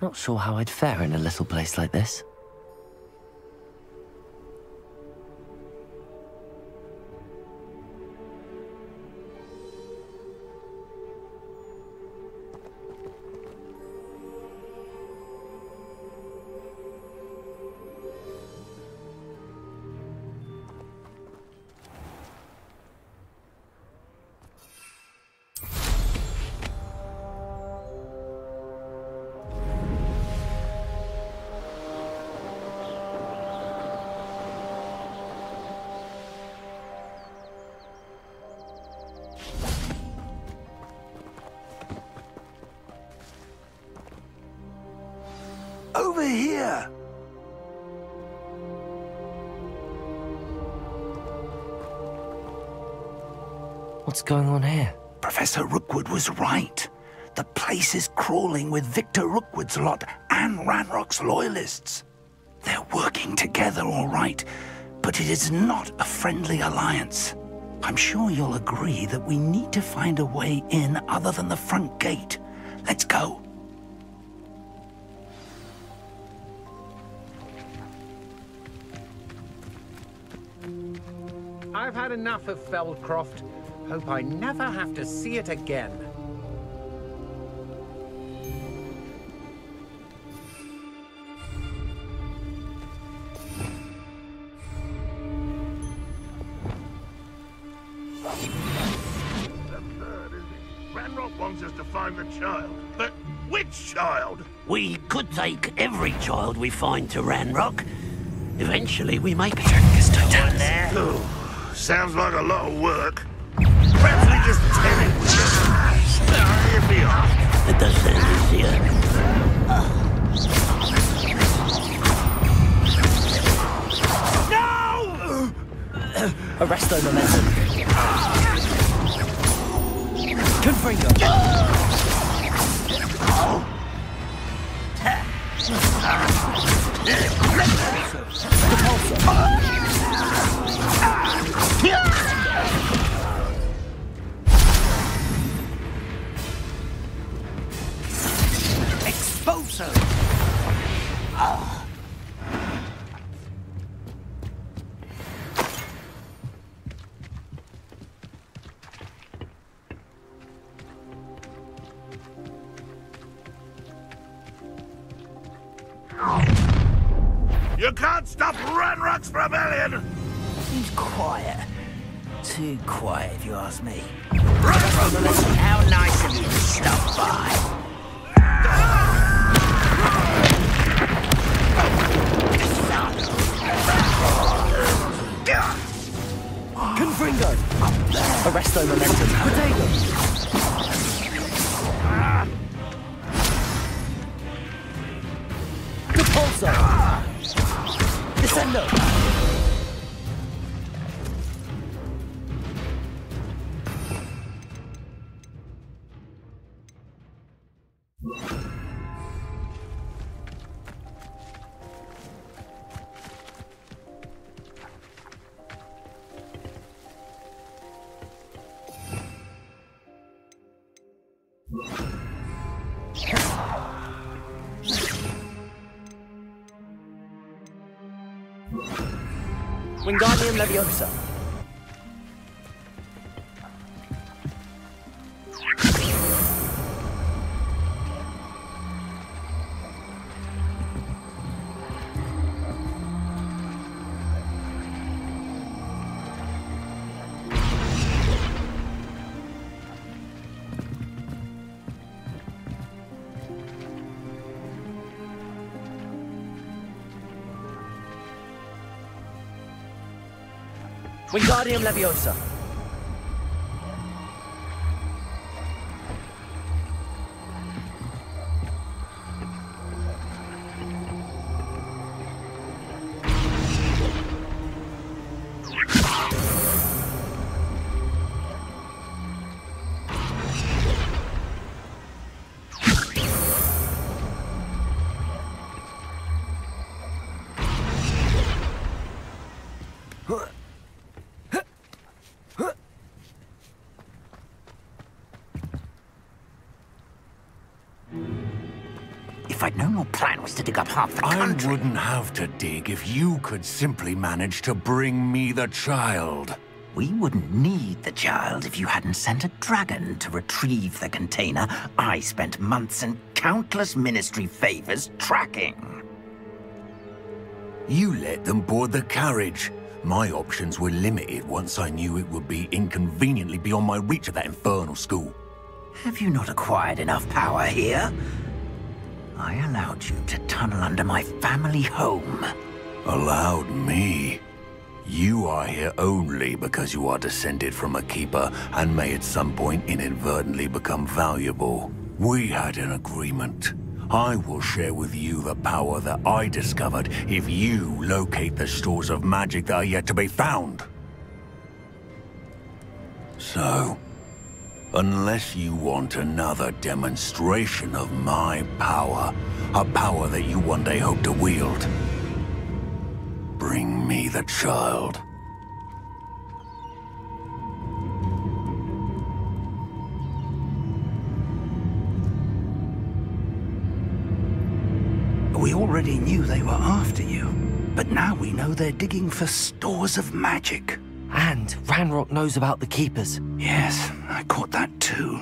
Not sure how I'd fare in a little place like this. Over here! What's going on here? Professor Rookwood was right. The place is crawling with Victor Rookwood's lot and Ranrock's loyalists. They're working together, all right, but it is not a friendly alliance. I'm sure you'll agree that we need to find a way in other than the front gate. Let's go. I've had enough of Feldcroft. Hope I never have to see it again. Ranrock wants us to find the child. But which child? We could take every child we find to Ranrock. Eventually we may be done there. Oh, sounds like a lot of work. Perhaps we just tear it with us. Here we are. It does sound easier. No! Arresto momentum. Confringo. Exposo! You can't stop Ranrock's rebellion! He's quiet. Too quiet, if you ask me. Ranrock, how nice of you to stop by. Confringo. Arresto momentum. Potato. Repulso. Descendo. Wingardium Leviosa. Wingardium Leviosa. If I'd known your plan was to dig up half the I country... wouldn't have to dig if you could simply manage to bring me the child. We wouldn't need the child if you hadn't sent a dragon to retrieve the container I spent months and countless ministry favors tracking. You let them board the carriage. My options were limited once I knew it would be inconveniently beyond my reach at that infernal school. Have you not acquired enough power here? I allowed you to tunnel under my family home. Allowed me? You are here only because you are descended from a keeper and may at some point inadvertently become valuable. We had an agreement. I will share with you the power that I discovered if you locate the stores of magic that are yet to be found. So, unless you want another demonstration of my power, a power that you one day hope to wield, bring me the child. We already knew they were after you, but now we know they're digging for stores of magic. And Ranrock knows about the Keepers. Yes, I caught that too.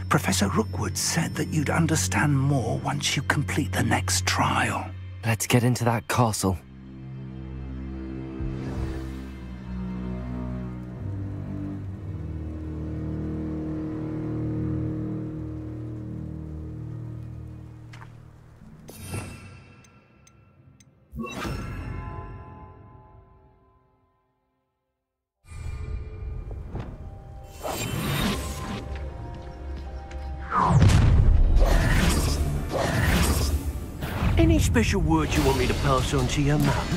Professor Rookwood said that you'd understand more once you complete the next trial. Let's get into that castle. Any special words you want me to pass on to your mum?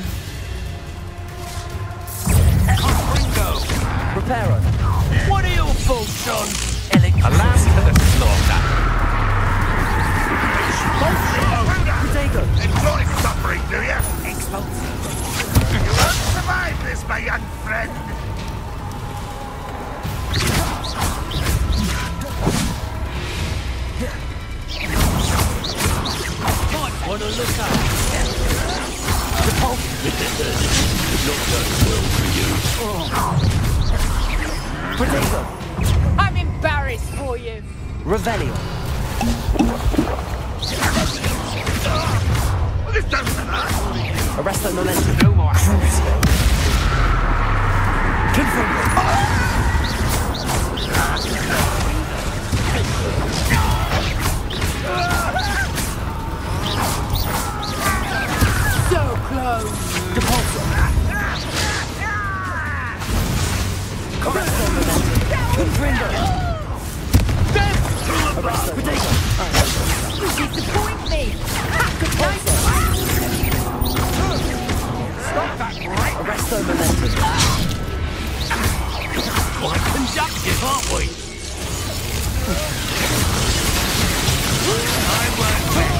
Reparo. What are your thoughts on electricity? A lamb to the slaughter. Potato. Employ suffering, do you? Explosive. You won't survive this, my young friend. Wanna look up? The pulse. Not going well for you. Potato. I'm embarrassed for you. Revelio. Well, this doesn't hurt. Arresto Momentum. No more. So close. Depulso. Arresto Momentum. Confringo. Arresto. Potato. You disappoint me. Stop that right. Arresto Momentum. Quite conductive, aren't we? I won't win.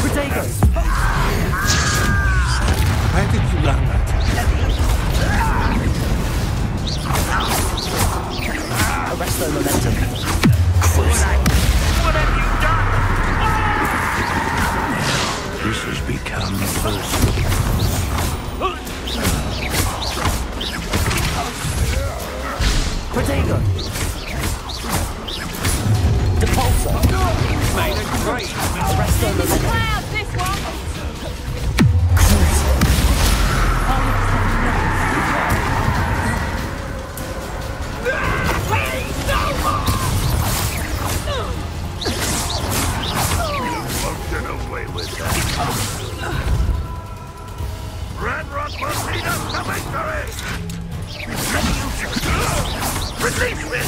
Potatoes. Where did you learn that? Arresto Momentum. What have you done? This has become personal. Potato. Depulso. Made a great. Arresto Momentum. Cloud, this one. Won't get away with that. Ranrock will lead us to victory! Release me!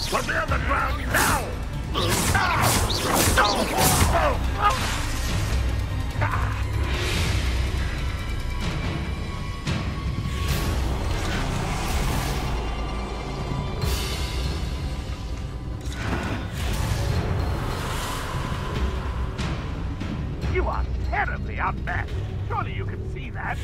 Put me on the ground now! You are terribly outmatched. Surely you can see that.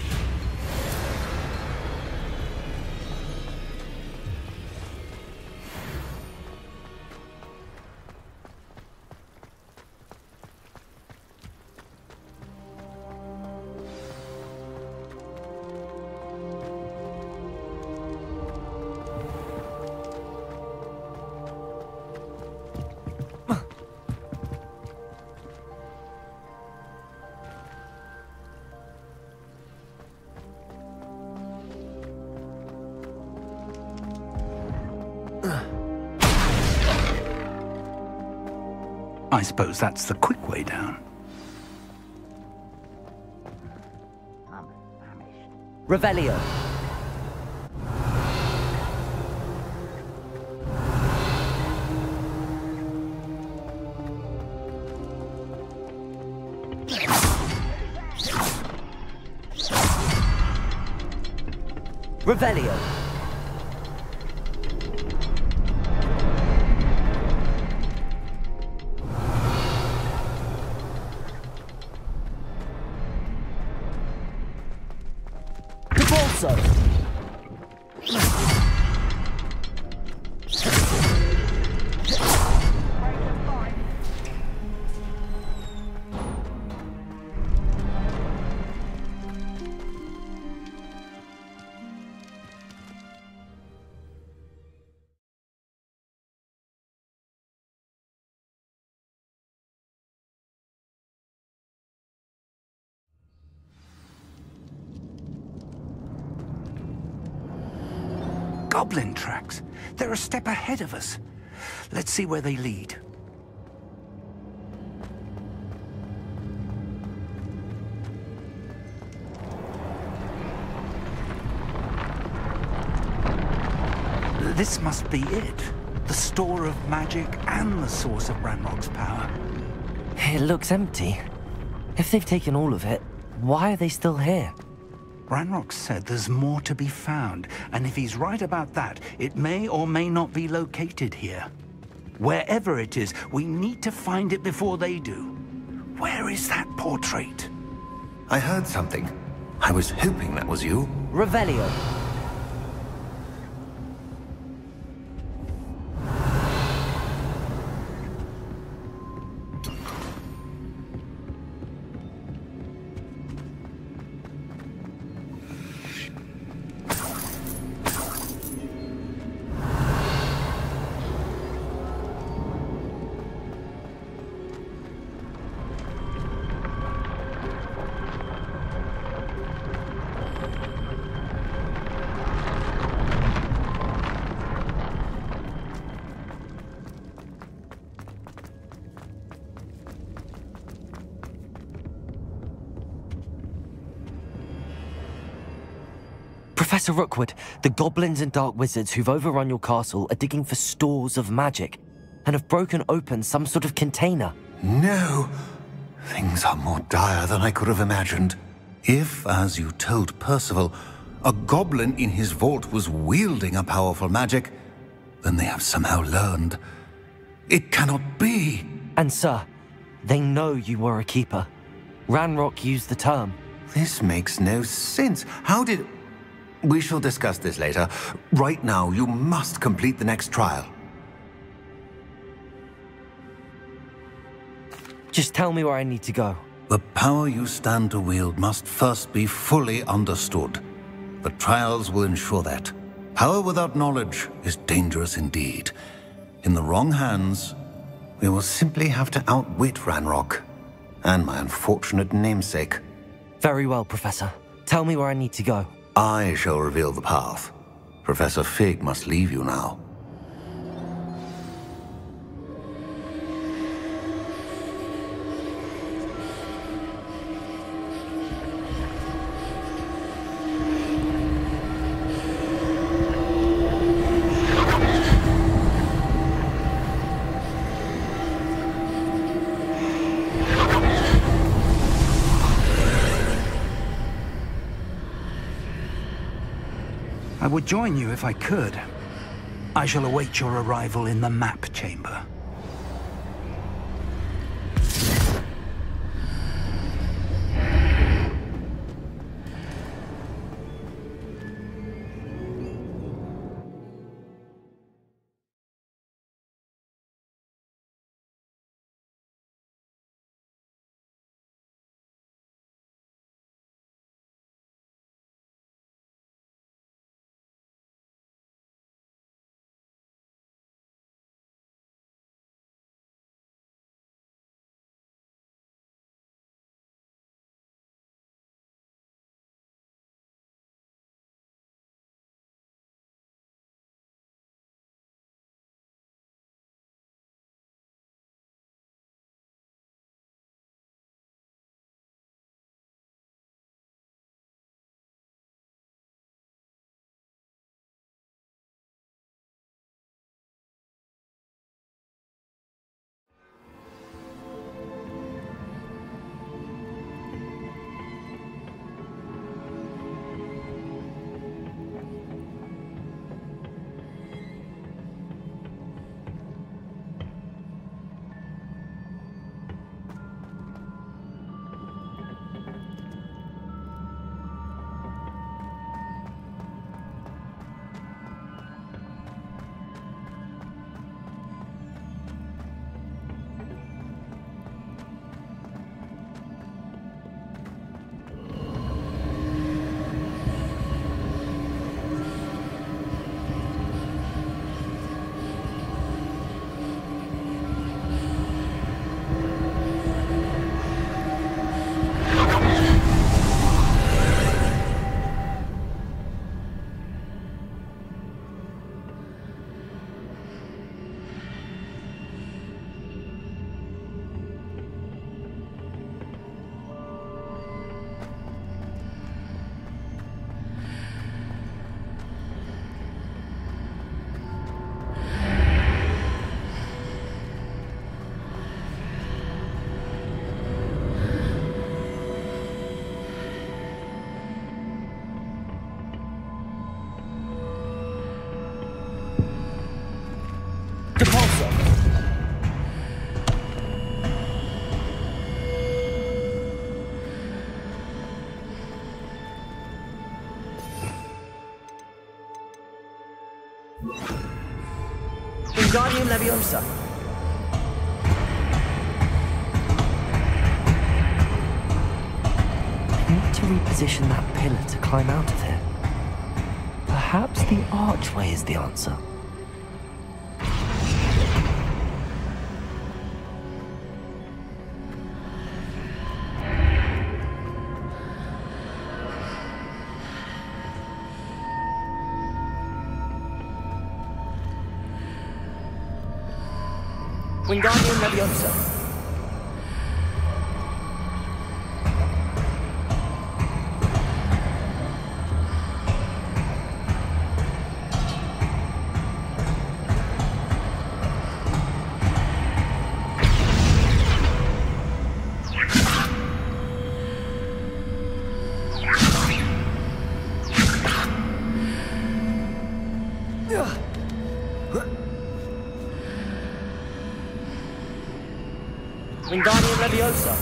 I suppose that's the quick way down. Revelio. Revelio. Goblin tracks. They're a step ahead of us. Let's see where they lead. This must be it. The store of magic and the source of Ranrock's power. It looks empty. If they've taken all of it, why are they still here? Ranrock said there's more to be found, and if he's right about that, it may or may not be located here. Wherever it is, we need to find it before they do. Where is that portrait? I heard something. I was hoping that was you. Revelio. Professor Rookwood, the goblins and dark wizards who've overrun your castle are digging for stores of magic and have broken open some sort of container. No! Things are more dire than I could have imagined. If, as you told Percival, a goblin in his vault was wielding a powerful magic, then they have somehow learned. It cannot be! And sir, they know you were a keeper. Ranrock used the term. This makes no sense. How did... We shall discuss this later. Right now, you must complete the next trial. Just tell me where I need to go. The power you stand to wield must first be fully understood. The trials will ensure that. Power without knowledge is dangerous indeed. In the wrong hands, we will simply have to outwit Ranrock and my unfortunate namesake. Very well, Professor. Tell me where I need to go. I shall reveal the path. Professor Fig must leave you now. I would join you if I could. I shall await your arrival in the map chamber. Wingardium Leviosa. I need to reposition that pillar to climb out of here. Perhaps the archway is the answer. Wingardium Leviosa. Wingardium Leviosa.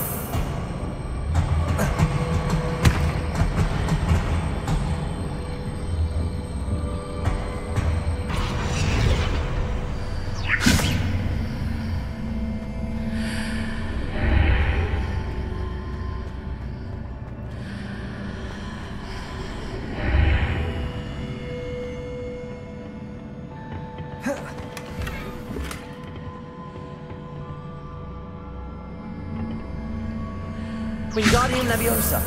Wingardium Leviosa.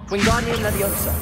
Wingardium Leviosa.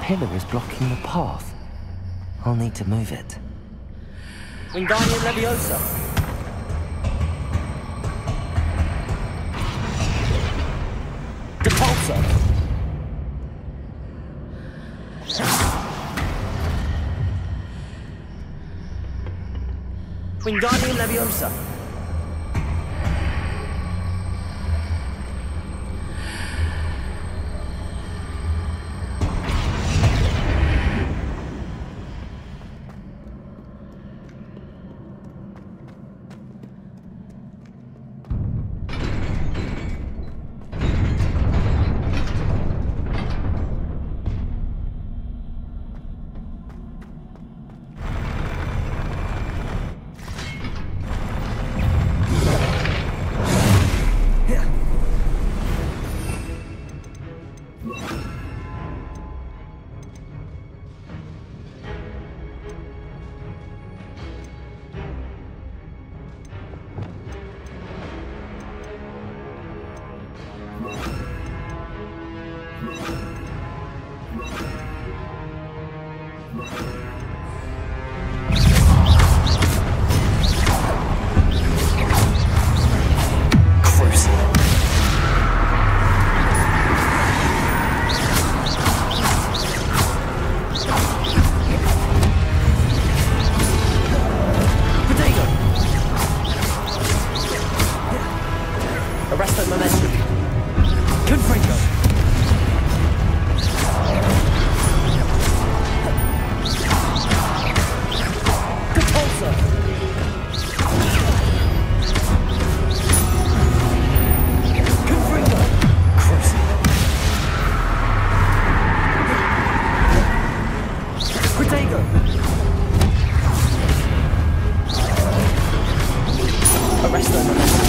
Pillar is blocking the path. I'll need to move it. Wingardium Leviosa. Depulso. Wingardium Leviosa. Arrest that momentum. Confringo. Depulso. Confringo. Crucible. Protego. Arrest that momentum.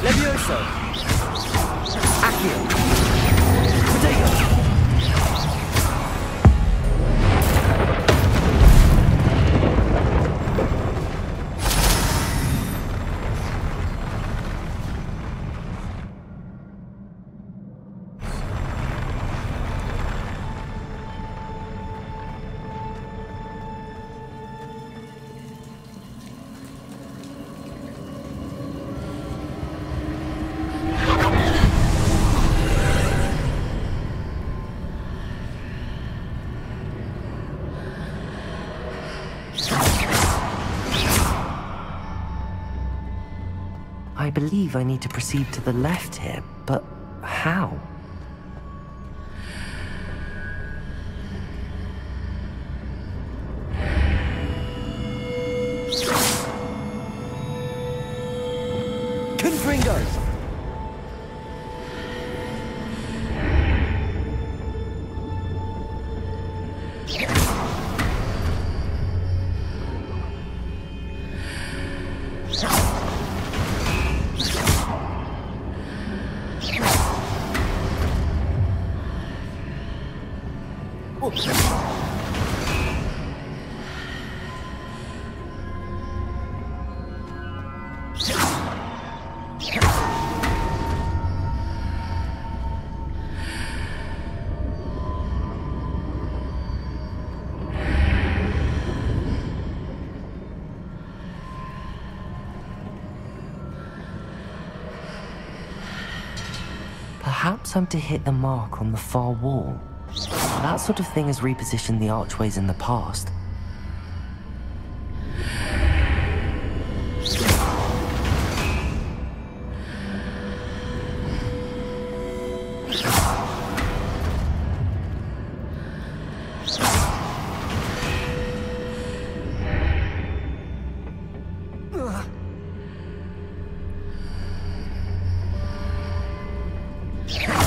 Levioso. Accio. Protego. I believe I need to proceed to the left here, but how? Confringo! Perhaps I'm to hit the mark on the far wall. That sort of thing has repositioned the archways in the past. Crap.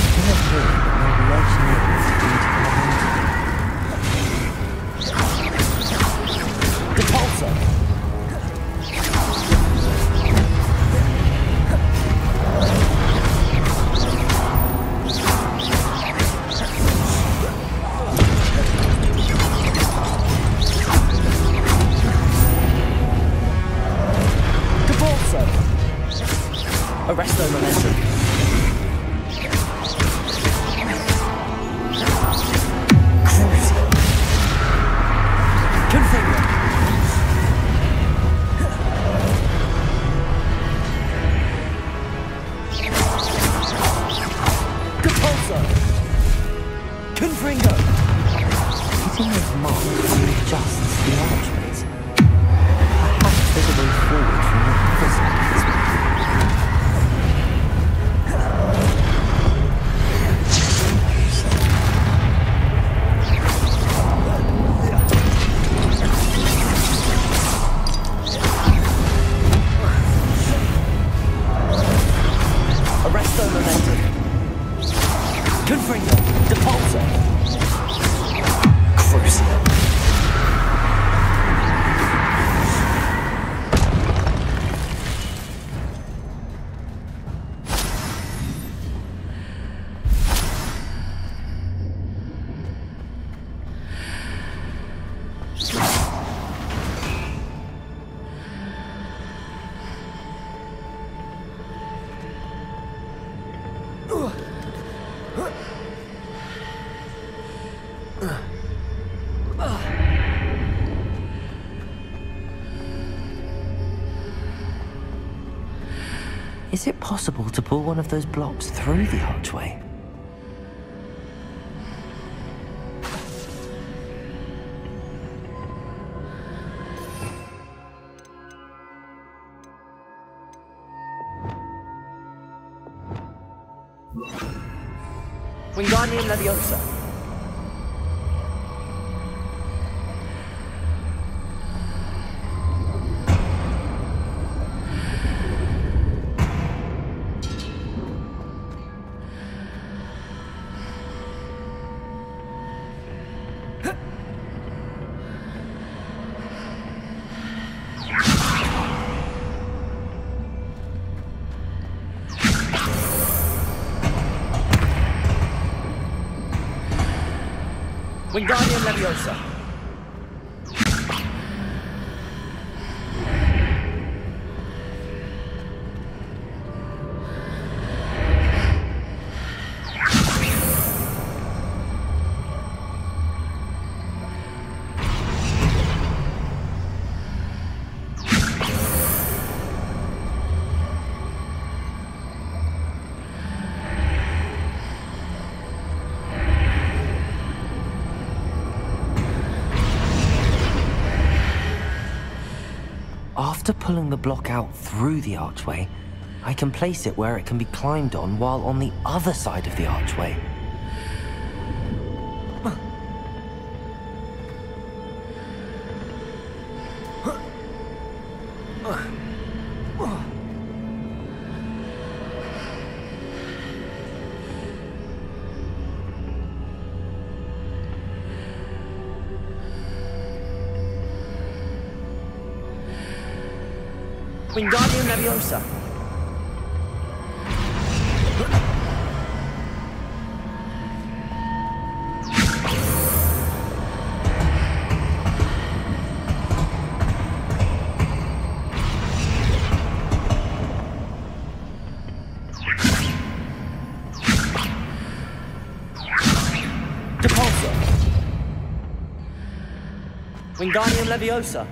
Still appearing, but no legs near it. Getting those marks readjusts the archways. Perhaps there's a way forward from the other side of this one. Arresto momentum. Confringo. Depulso. Crucial. Is it possible to pull one of those blocks through the archway? Wingardium Leviosa. Wingardium Leviosa. After pulling the block out through the archway, I can place it where it can be climbed on while on the other side of the archway. Wingardium Leviosa. Depulso. Wingardium Leviosa.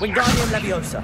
Wingardium Leviosa.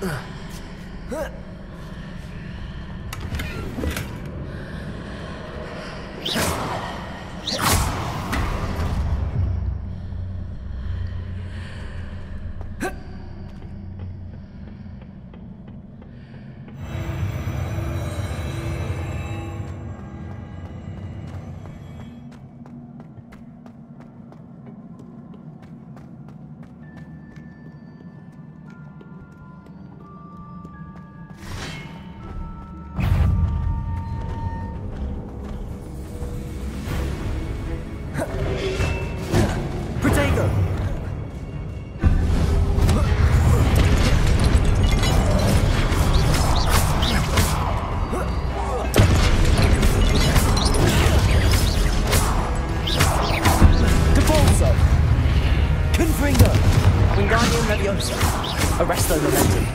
Ugh. Confringo! Wingardium Leviosa! Arresto Momentum!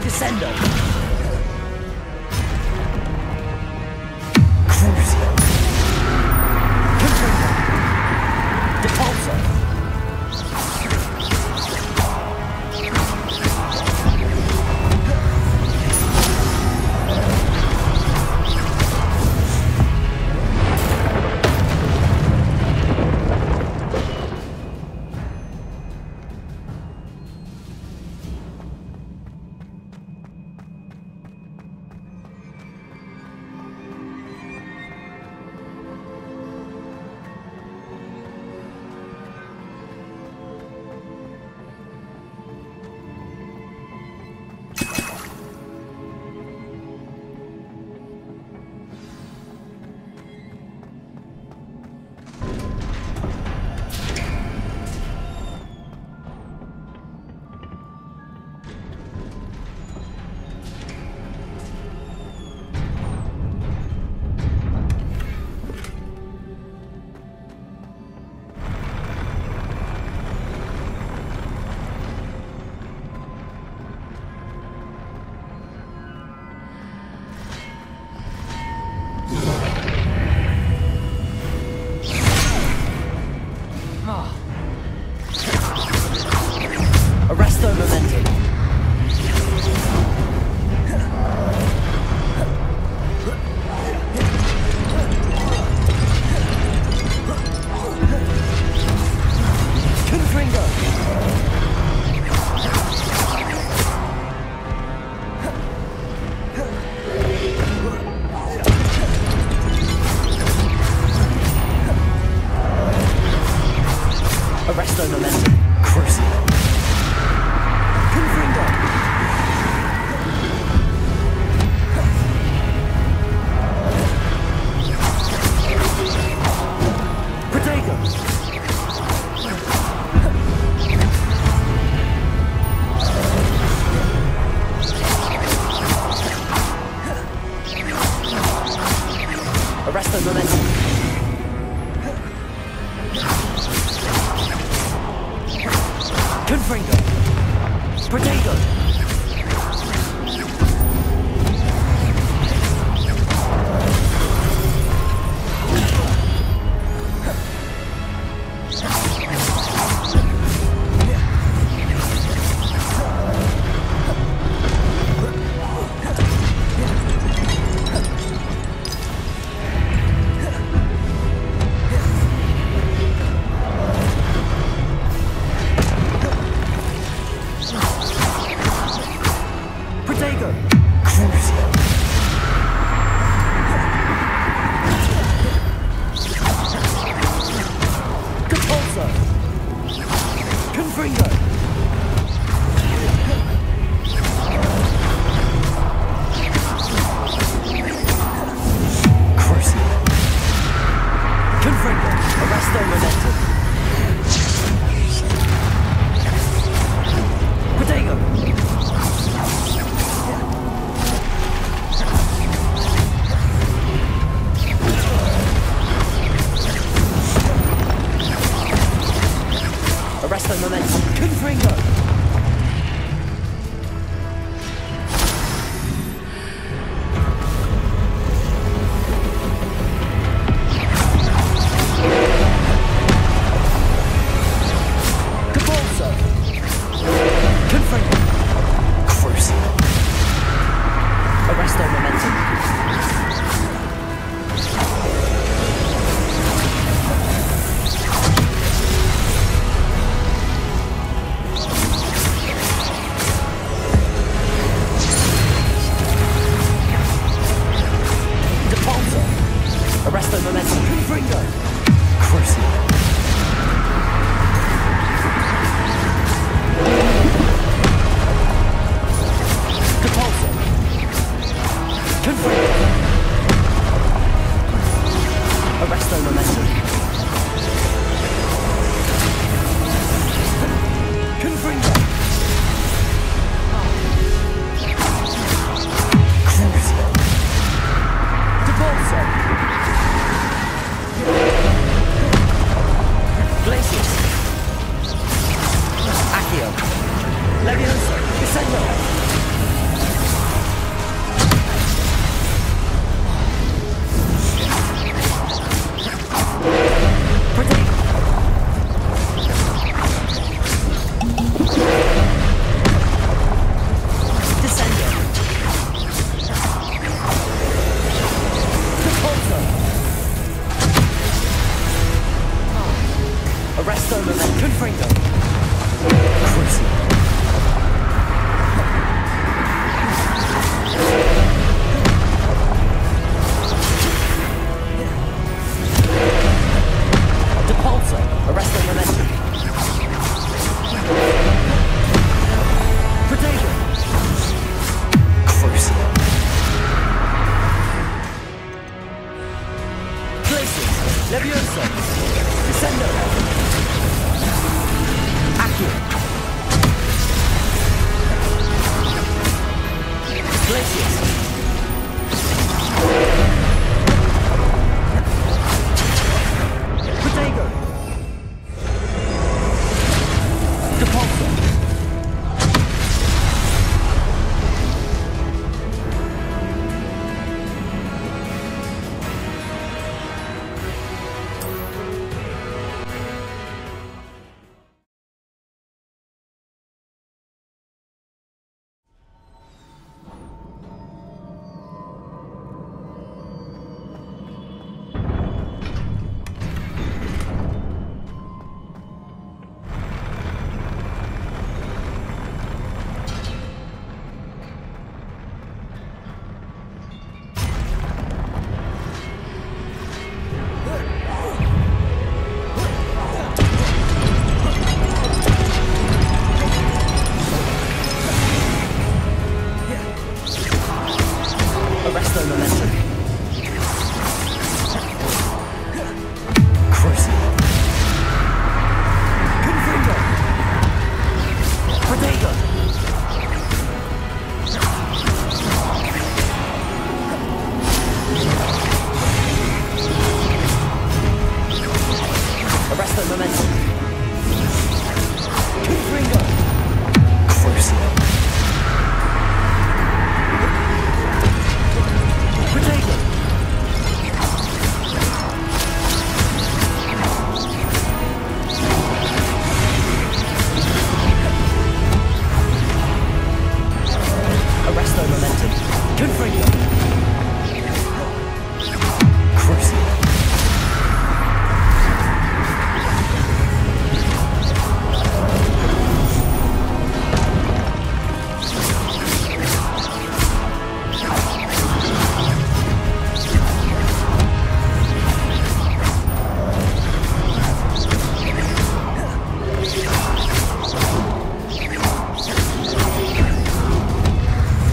Descendo! Crucio! Confringo! Depulso! Arresto Momentum! Confringo! Arresto Momentum! Crucio! Confringo! Protego! Arresto Momentum! Confringo! Protego! Protego! Crucio! Depulso! Confringo! Crucio! Confringo! Arresto Momentum! Protego! Arresto Momentum! Confringo! Depulso! Confringo! Crucio! Arresto Momentum! Arresto Momentum! Confringo! Crucio! Depulso! Confringo! Arresto Momentum! Confringo! Crucio! Depulso! Confringo. Crucial. Depulso. Arresto momentum. Protego. Crucial. Glacius. Levioso. Descendo. Accio. Glacius. Protego. Depulso. Arresto momentum. Crucial. Confringo. Protego. Arresto momentum. Confringo. Crucial. Protego. Arresto momentum. Confringo. Crucial.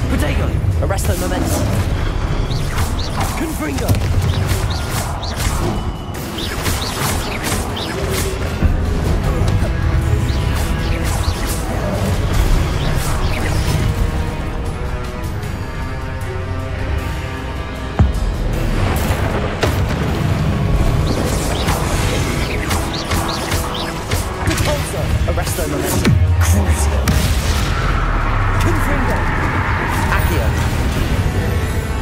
Protego. Arresto momentum. Confringo. Depulso. Arresto momentum. Crucial. Confringo. Accio.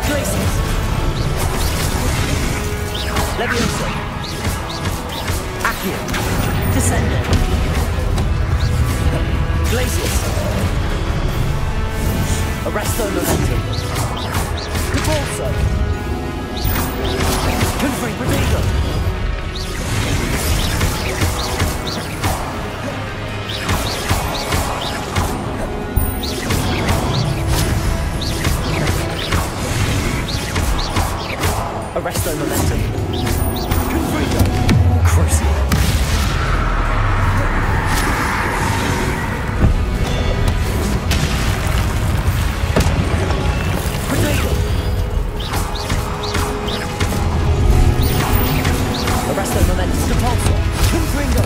Glacius. Levioso. Accio. Descendo. Glacius. Arresto momentum. Depulso. Confringo. Protego. Arresto momentum. Confringo. Crucial. Protego. Arresto momentum. Depulso. Confringo.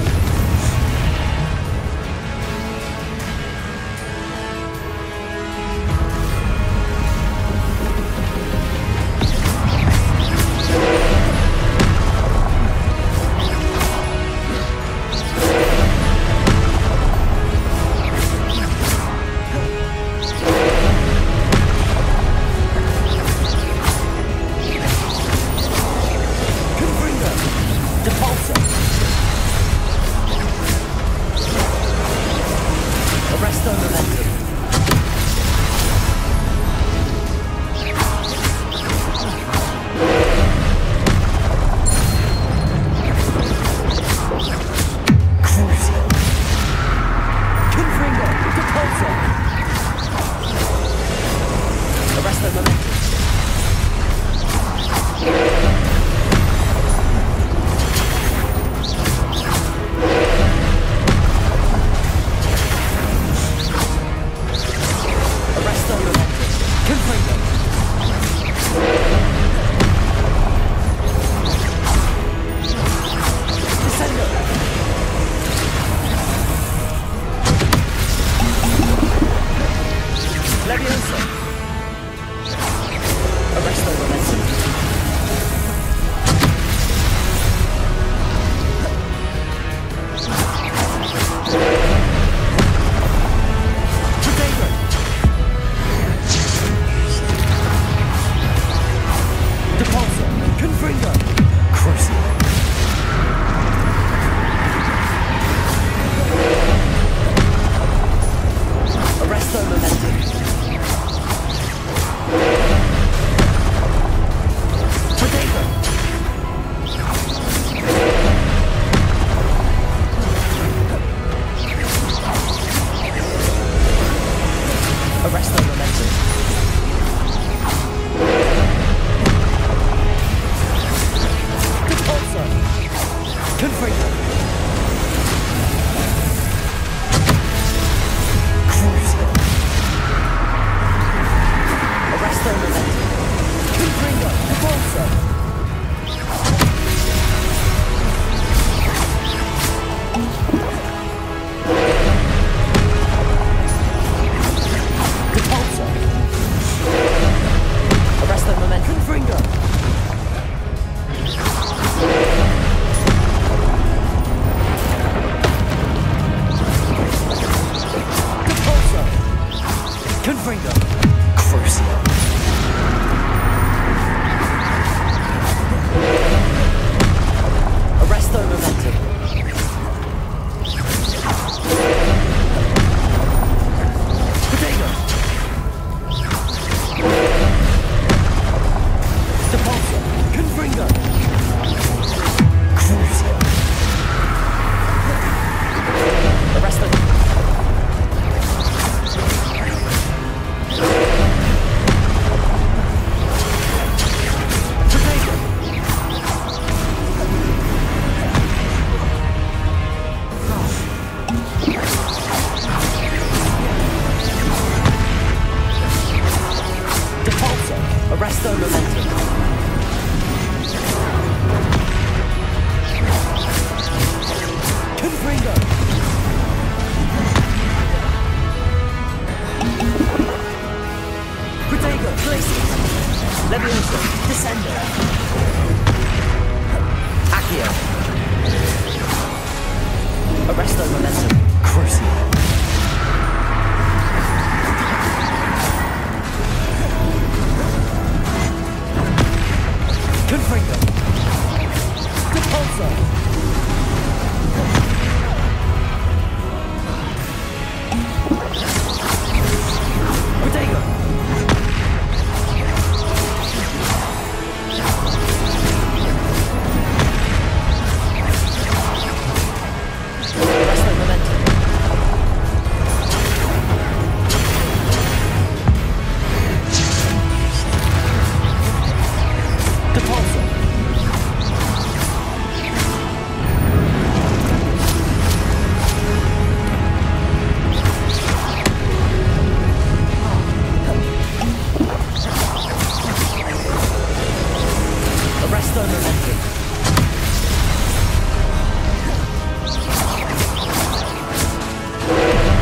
momentum.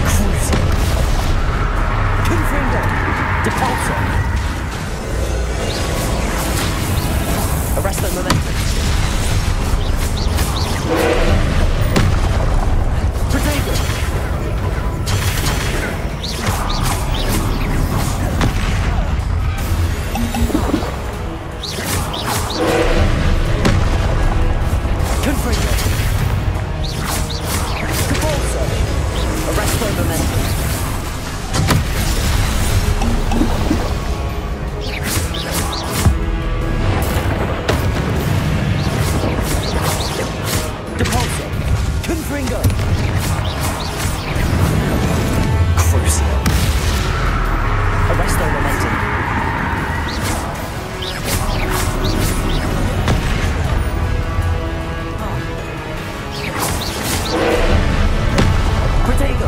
Cruising. Confringo. Depulsor. Arrest that momentum. Protego. Confringo. Depulsor. Arrest that momentum. Depulsor. Confringo. Crucio. Arresto momentum. Protego.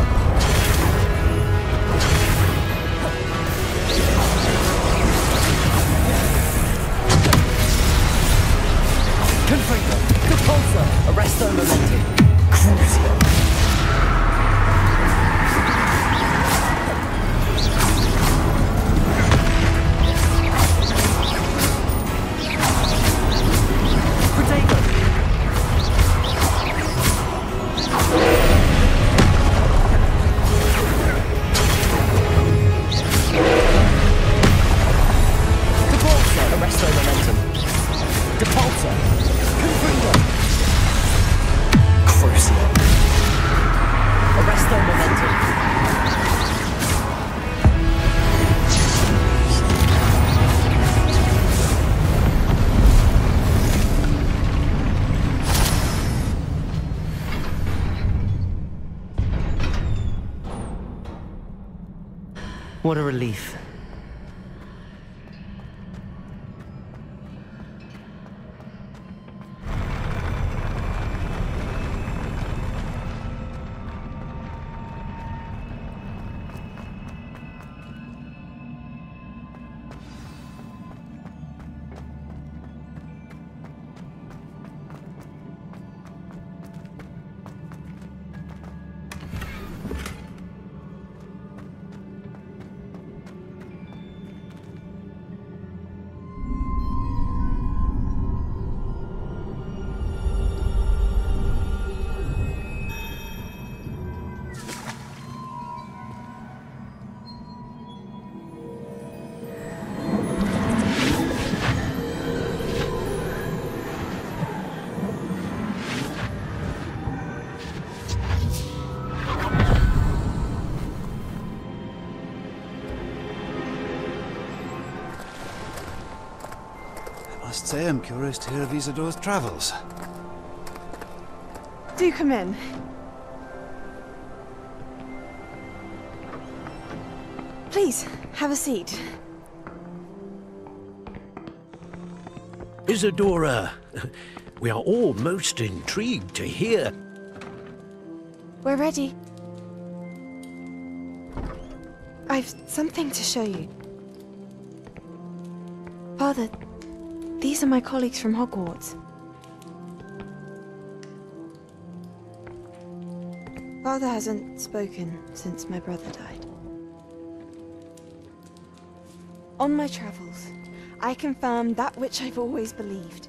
Confringo. Depulsor. Arresto momentum. Crucio. Protego. Depulsor. Arresto momentum. Depulsor. Confringo. Crucio. Arresto momentum. What a relief. I must say I'm curious to hear of Isidore's travels. Do come in. Please, have a seat. Isadora, we are all most intrigued to hear. We're ready. I've something to show you. Father, these are my colleagues from Hogwarts. Father hasn't spoken since my brother died. On my travels, I confirmed that which I've always believed.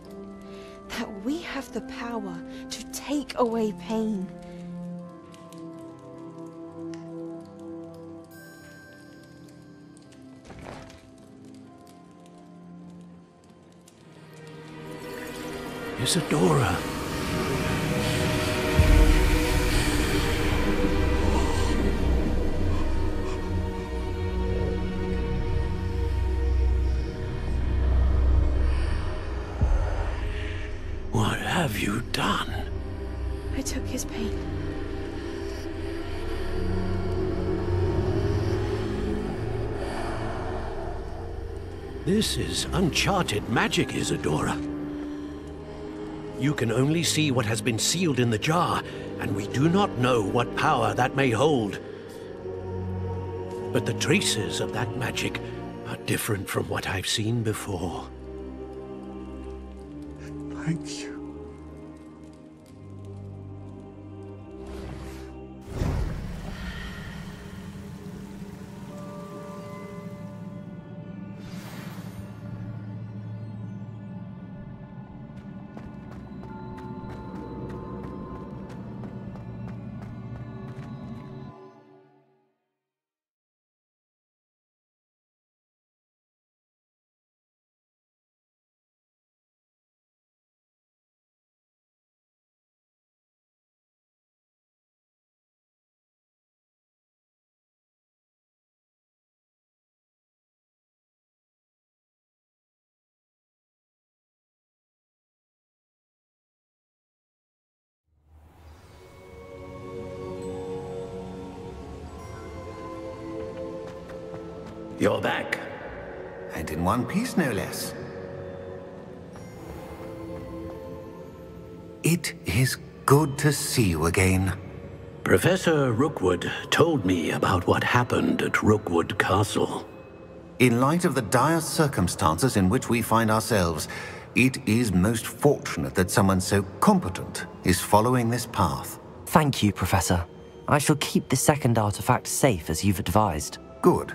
That we have the power to take away pain. Isadora. What have you done? I took his pain. This is uncharted magic, Isadora. You can only see what has been sealed in the jar, and we do not know what power that may hold. But the traces of that magic are different from what I've seen before. Thank you. You're back. And in one piece, no less. It is good to see you again. Professor Rookwood told me about what happened at Rookwood Castle. In light of the dire circumstances in which we find ourselves, it is most fortunate that someone so competent is following this path. Thank you, Professor. I shall keep the second artifact safe as you've advised. Good.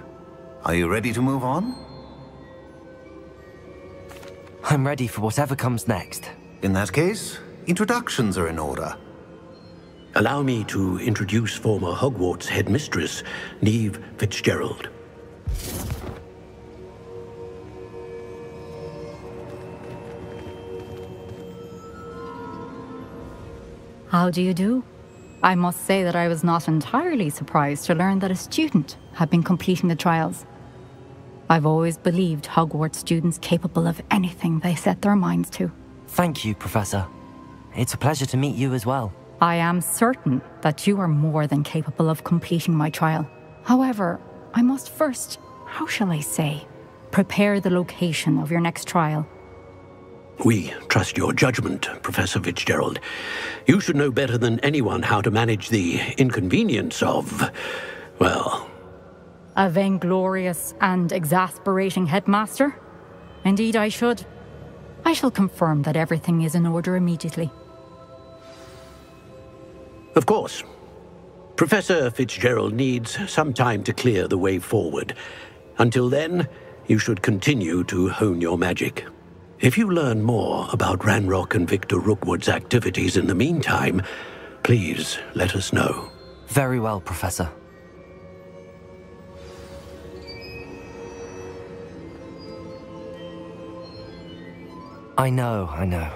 Are you ready to move on? I'm ready for whatever comes next. In that case, introductions are in order. Allow me to introduce former Hogwarts headmistress, Neve Fitzgerald. How do you do? I must say that I was not entirely surprised to learn that a student had been completing the trials. I've always believed Hogwarts students capable of anything they set their minds to. Thank you, Professor. It's a pleasure to meet you as well. I am certain that you are more than capable of completing my trial. However, I must first, how shall I say, prepare the location of your next trial. We trust your judgment, Professor Fitzgerald. You should know better than anyone how to manage the inconvenience of, well... A vainglorious and exasperating headmaster? Indeed I should. I shall confirm that everything is in order immediately. Of course. Professor Fitzgerald needs some time to clear the way forward. Until then, you should continue to hone your magic. If you learn more about Ranrock and Victor Rookwood's activities in the meantime, please let us know. Very well, Professor. I know.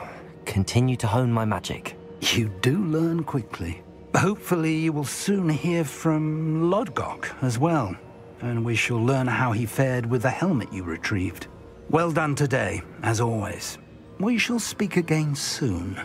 Continue to hone my magic. You do learn quickly. Hopefully you will soon hear from Lodgok as well, and we shall learn how he fared with the helmet you retrieved. Well done today, as always. We shall speak again soon.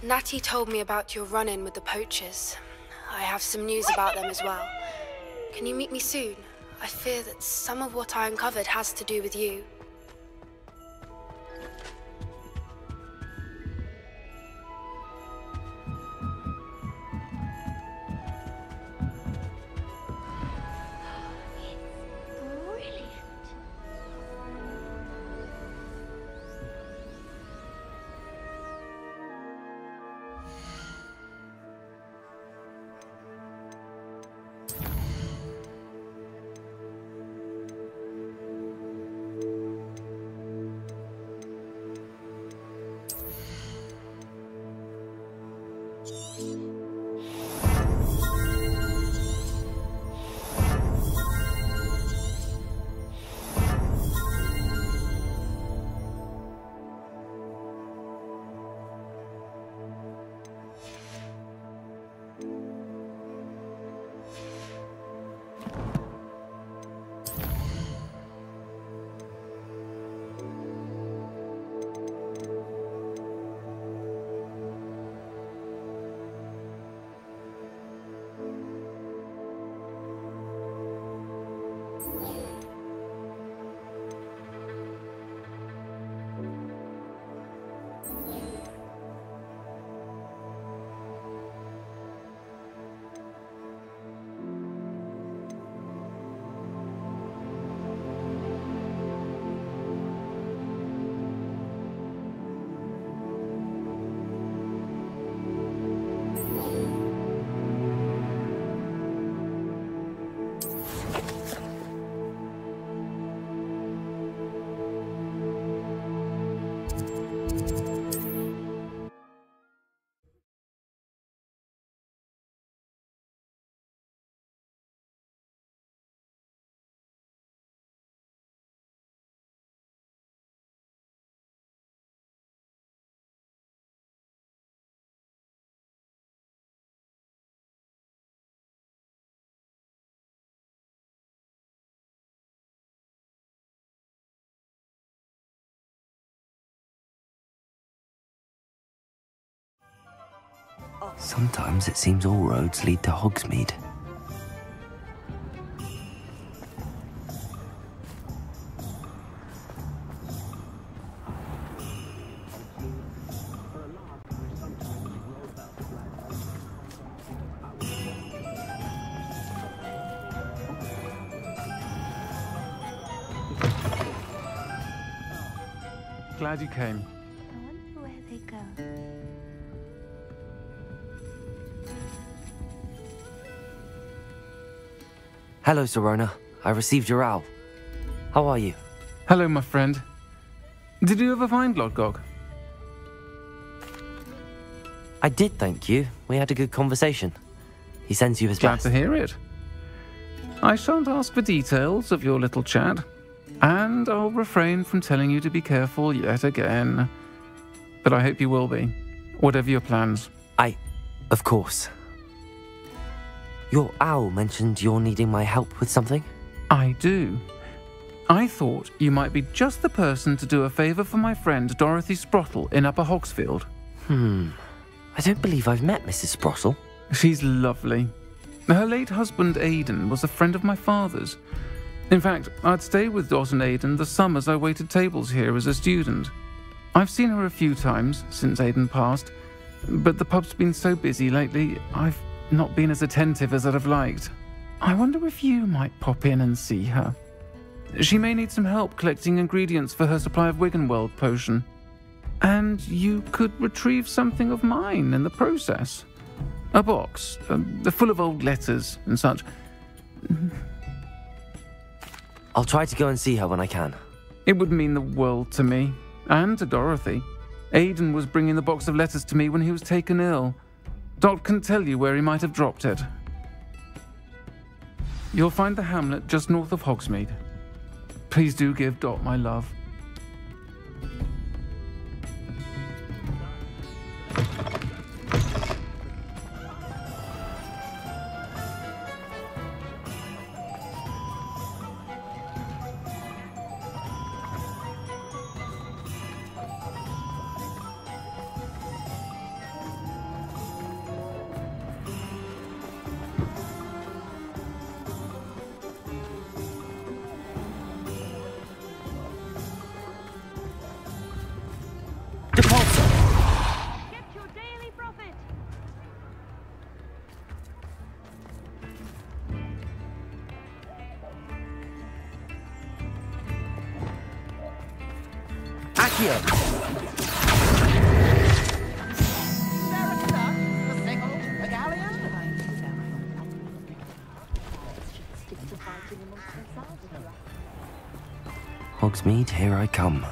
Natty told me about your run-in with the poachers. I have some news about them as well. Can you meet me soon? I fear that some of what I uncovered has to do with you. Sometimes it seems all roads lead to Hogsmeade. Glad you came. I wonder where they go. Hello, Serona. I received your owl. How are you? Hello, my friend. Did you ever find Lodgok? I did, thank you. We had a good conversation. He sends you his Glad best. to hear it. I shan't ask for details of your little chat, and I'll refrain from telling you to be careful yet again. But I hope you will be, whatever your plans. Of course. Your owl mentioned you're needing my help with something? I do. I thought you might be just the person to do a favour for my friend Dorothy Sprottle in Upper Hogsfield. I don't believe I've met Mrs. Sprottle. She's lovely. Her late husband Aidan was a friend of my father's. In fact, I'd stayed with Dot and Aidan the summers I waited tables here as a student. I've seen her a few times since Aidan passed, but the pub's been so busy lately, I've not been as attentive as I'd have liked. I wonder if you might pop in and see her. She may need some help collecting ingredients for her supply of Wiggenweld potion. And you could retrieve something of mine in the process. A box, full of old letters and such. I'll try to go and see her when I can. It would mean the world to me, and to Dorothy. Aidan was bringing the box of letters to me when he was taken ill. Dot can tell you where he might have dropped it. You'll find the hamlet just north of Hogsmeade. Please do give Dot my love. Hogsmeade, here I come.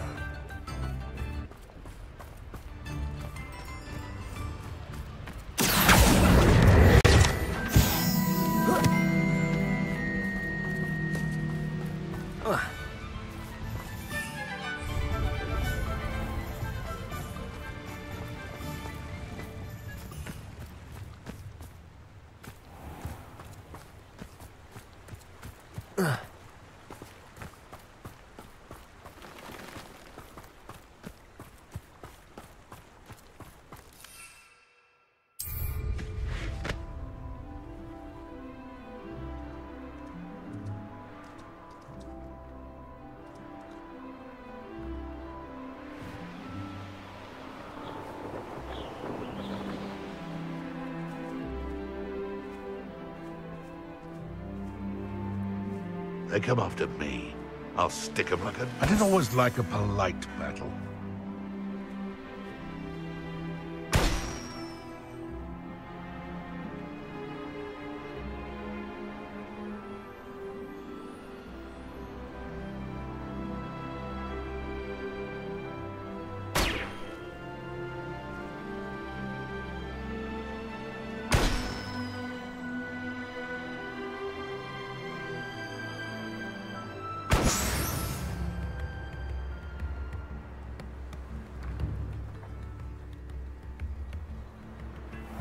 They come after me. I'll stick 'em like a... I didn't always like a polite battle.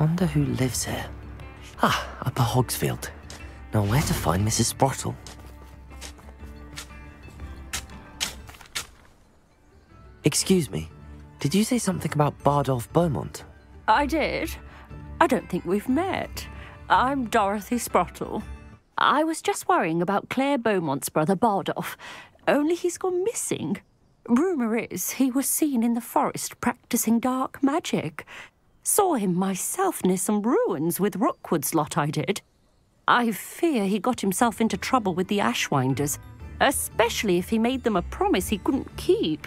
Wonder who lives here. Ah, Upper Hogsfield. Now where to find Mrs. Sprottle? Excuse me, did you say something about Bardolph Beaumont? I did. I don't think we've met. I'm Dorothy Sprottle. I was just worrying about Claire Beaumont's brother Bardolph, only he's gone missing. Rumour is he was seen in the forest practising dark magic. Saw him myself near some ruins with Rookwood's lot I did. I fear he got himself into trouble with the Ashwinders, especially if he made them a promise he couldn't keep.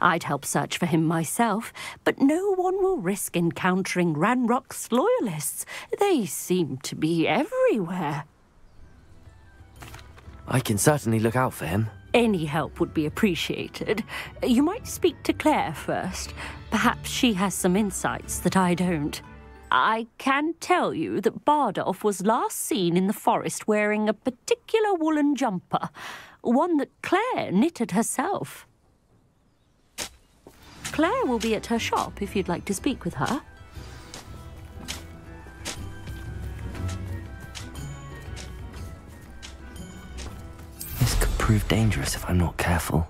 I'd help search for him myself, but no one will risk encountering Ranrock's loyalists. They seem to be everywhere. I can certainly look out for him. Any help would be appreciated. You might speak to Claire first. Perhaps she has some insights that I don't. I can tell you that Bardolph was last seen in the forest wearing a particular woolen jumper, one that Claire knitted herself. Claire will be at her shop if you'd like to speak with her. This could prove dangerous if I'm not careful.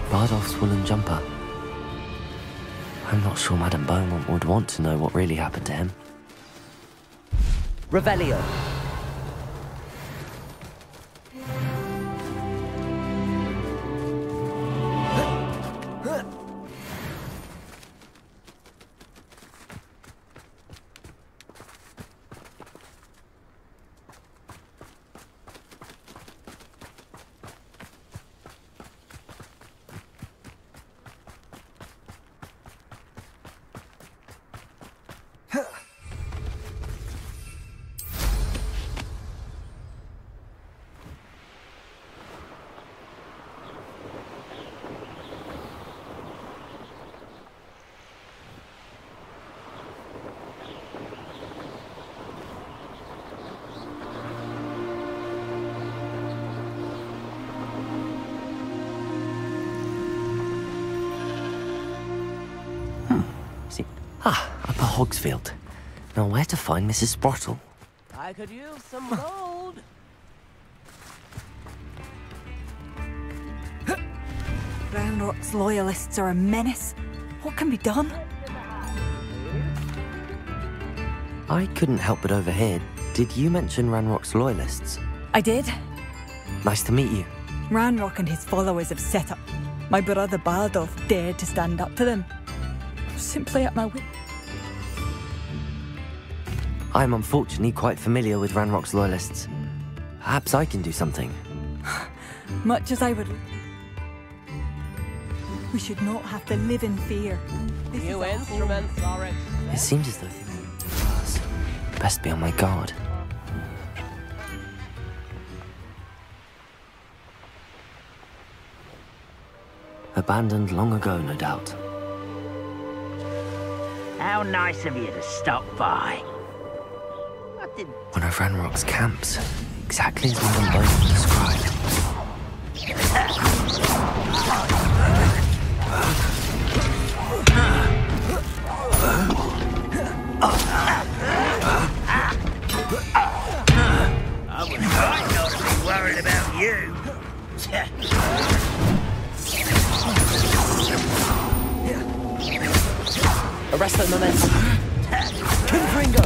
Bardolph's woolen jumper. I'm not sure Madame Beaumont would want to know what really happened to him. Revelio. Ah, up at Hogsfield. Now where to find Mrs. Sprottle? I could use some gold. Ranrock's loyalists are a menace. What can be done? I couldn't help but overhear. Did you mention Ranrock's loyalists? I did. Nice to meet you. Ranrock and his followers have set up. My brother Bardolph dared to stand up to them. I was simply at my wit. I'm unfortunately quite familiar with Ranrock's loyalists. Perhaps I can do something. Much as I would. We should not have to live in fear. New instruments are It seems as though best be on my guard. Abandoned long ago, no doubt. How nice of you to stop by. One of Ranrock's camps, exactly as Madame Bowman described. I was right not to be worried about you. Arresto momentum. Confringo.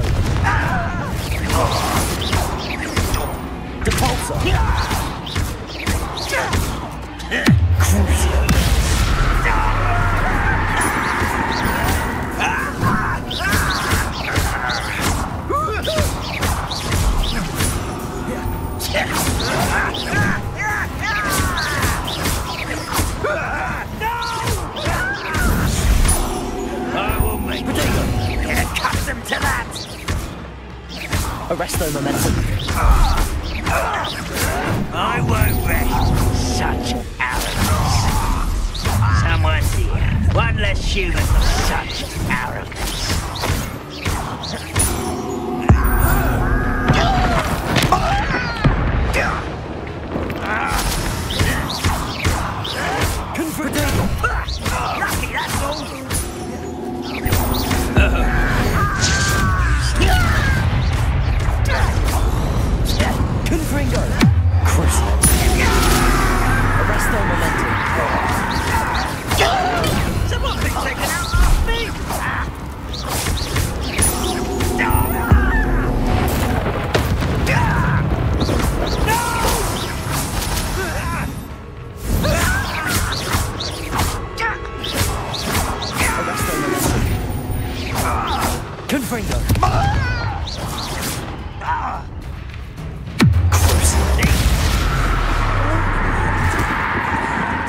Depulsor. Crucio. Arresto momentum. I won't rest. Such arrogance. Someone's here. One less human with such arrogance. Lucky, that's all. Confringo. Crucio. Arresto momentum. Someone been taken out of me. Arresto momentum. Confringo.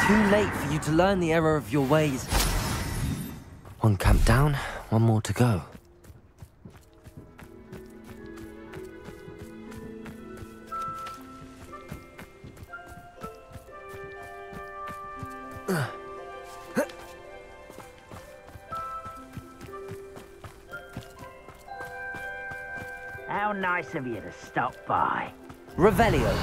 Too late for you to learn the error of your ways. One camp down, one more to go. How nice of you to stop by. Revelio.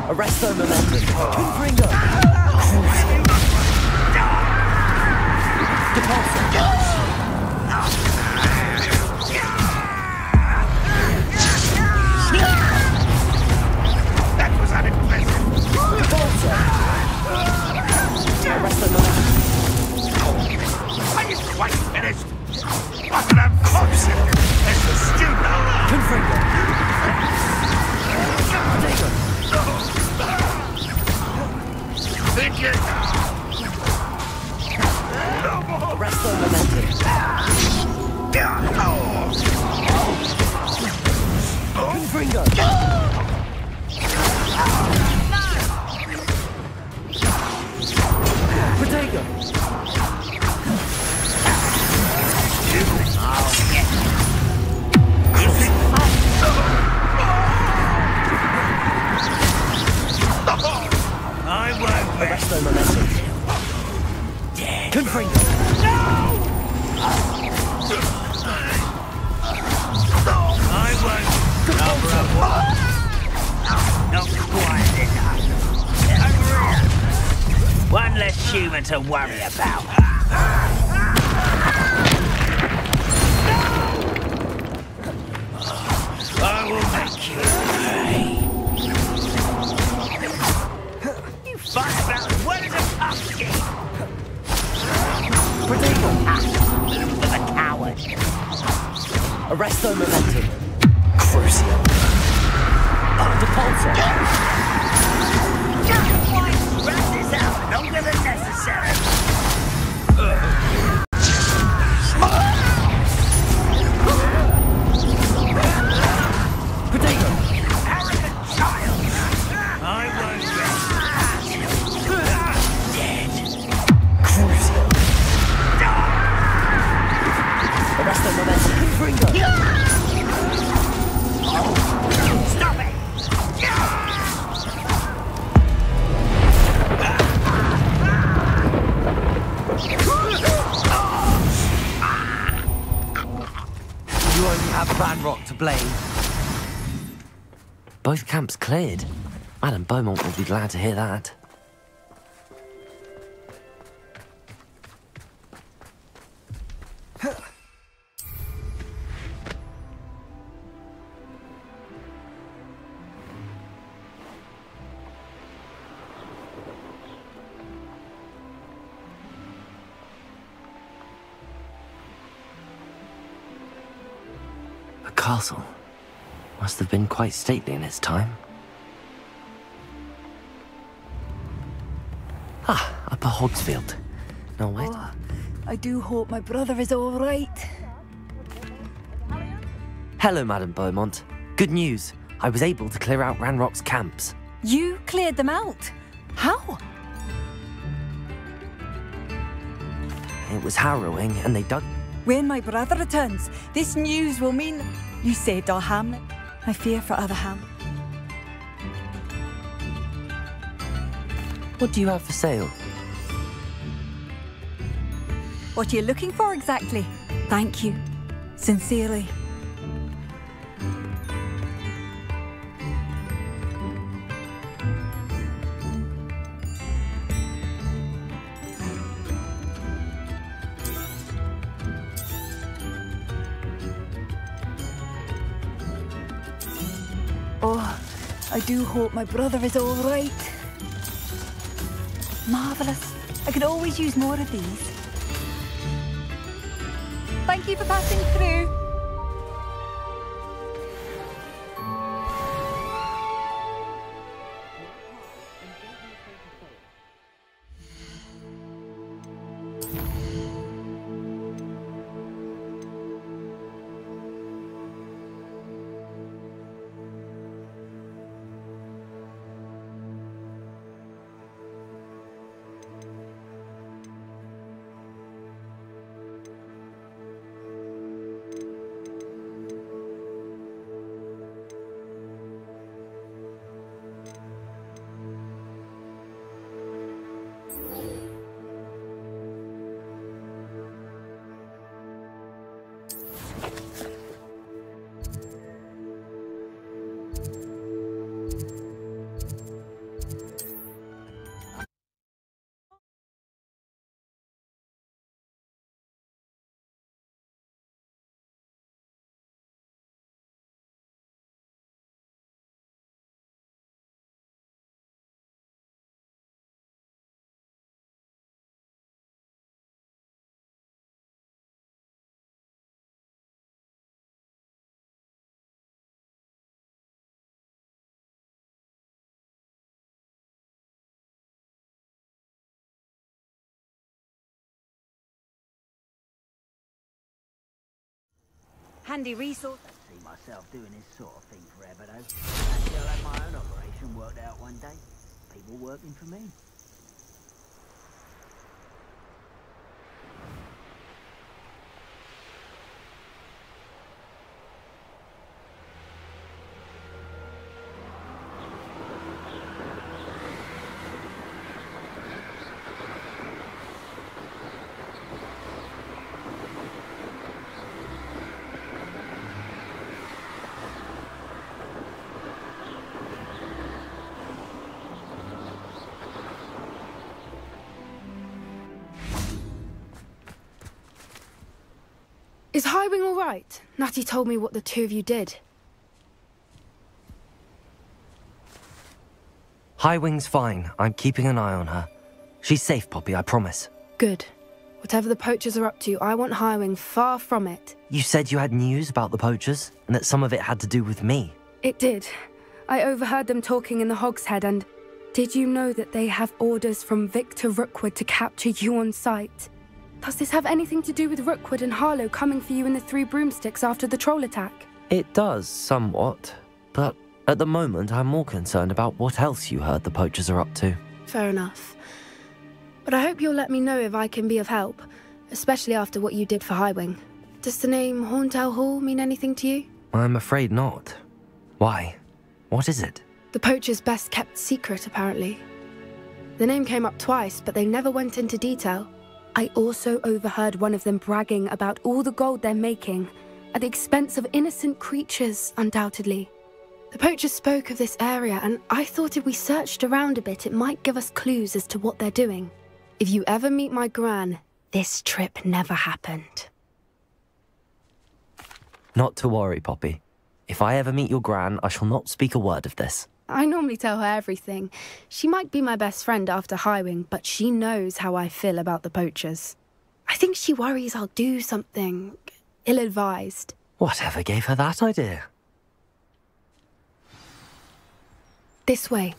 Arresto momentum. Confringo. Depulsor. That was unimpressive. Depulsor. Arresto momentum. Are you quite finished? What an unfortunate. It's the stew now. Confringo. Thank you. Arresto momentum. human to worry about. I will make you pay. You fight about as well as a pumpkin. Prodigal! Move of a coward. Arresto momentum. Crucial. Repulsor. Wrap this out longer than necessary. Prodigal! Arrogant child. I won't rest. Dead. Crucial. Arresto momentum. Confringo. Stop it! You only have Ranrock to blame. Both camps cleared. Madame Beaumont will be glad to hear that. The castle must have been quite stately in its time. Ah, Upper Hogsfield. No, wait. Oh, I do hope my brother is all right. Hello, Madame Beaumont. Good news. I was able to clear out Ranrock's camps. You cleared them out? How? It was harrowing, and they dug... When my brother returns, this news will mean you saved our hamlet. I fear for other hamlets. What do you have for sale? What are you looking for exactly? Thank you. Sincerely. Oh, I do hope my brother is all right. Marvellous. I could always use more of these. Thank you for passing through. Handy resource. I see myself doing this sort of thing forever, though. Actually, I'll have my own operation worked out one day. People working for me. Highwing all right? Natty told me what the two of you did. Highwing's fine. I'm keeping an eye on her. She's safe, Poppy, I promise. Good. Whatever the poachers are up to, I want Highwing far from it. You said you had news about the poachers, and that some of it had to do with me. It did. I overheard them talking in the Hogshead, and did you know that they have orders from Victor Rookwood to capture you on sight? Does this have anything to do with Rookwood and Harlow coming for you in the Three Broomsticks after the troll attack? It does, somewhat. But at the moment, I'm more concerned about what else you heard the poachers are up to. Fair enough. But I hope you'll let me know if I can be of help, especially after what you did for Highwing. Does the name Horntail Hall mean anything to you? I'm afraid not. Why? What is it? The poachers' best kept secret, apparently. The name came up twice, but they never went into detail. I also overheard one of them bragging about all the gold they're making, at the expense of innocent creatures, undoubtedly. The poachers spoke of this area, and I thought if we searched around a bit, it might give us clues as to what they're doing. If you ever meet my gran, this trip never happened. Not to worry, Poppy. If I ever meet your gran, I shall not speak a word of this. I normally tell her everything. She might be my best friend after Highwing, but she knows how I feel about the poachers. I think she worries I'll do something ill-advised. Whatever gave her that idea? This way.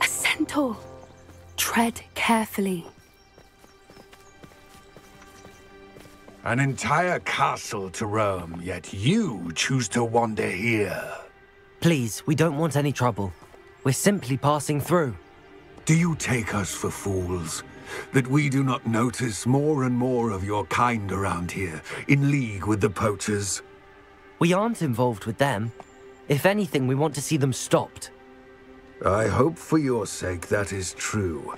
A centaur. Tread carefully. An entire castle to roam, yet you choose to wander here. Please, we don't want any trouble. We're simply passing through. Do you take us for fools? That we do not notice more and more of your kind around here, in league with the poachers? We aren't involved with them. If anything, we want to see them stopped. I hope for your sake that is true.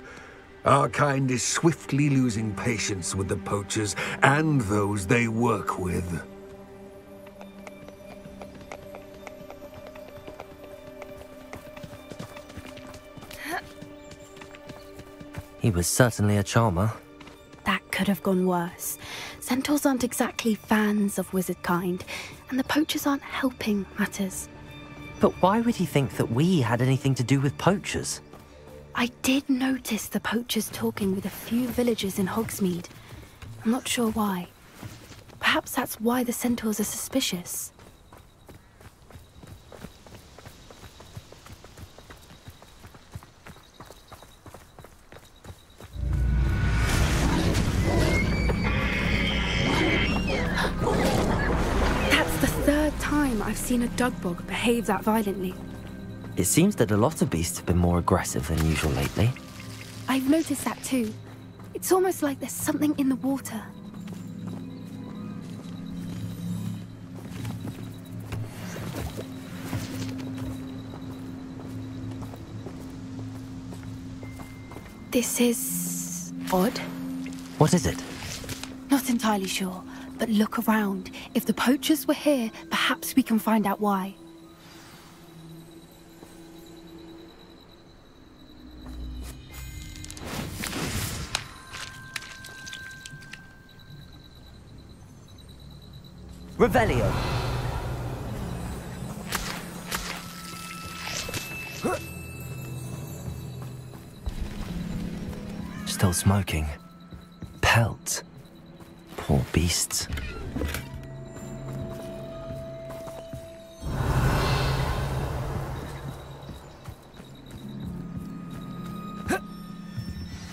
Our kind is swiftly losing patience with the poachers and those they work with. He was certainly a charmer. That could have gone worse. Centaurs aren't exactly fans of wizard kind, and the poachers aren't helping matters. But why would he think that we had anything to do with poachers? I did notice the poachers talking with a few villagers in Hogsmeade. I'm not sure why. Perhaps that's why the centaurs are suspicious. That's the third time I've seen a dugbog behave that violently. It seems that a lot of beasts have been more aggressive than usual lately. I've noticed that too. It's almost like there's something in the water. This is odd. What is it? Not entirely sure, but look around. If the poachers were here, perhaps we can find out why. Revelio! Still smoking. Pelts. Poor beasts.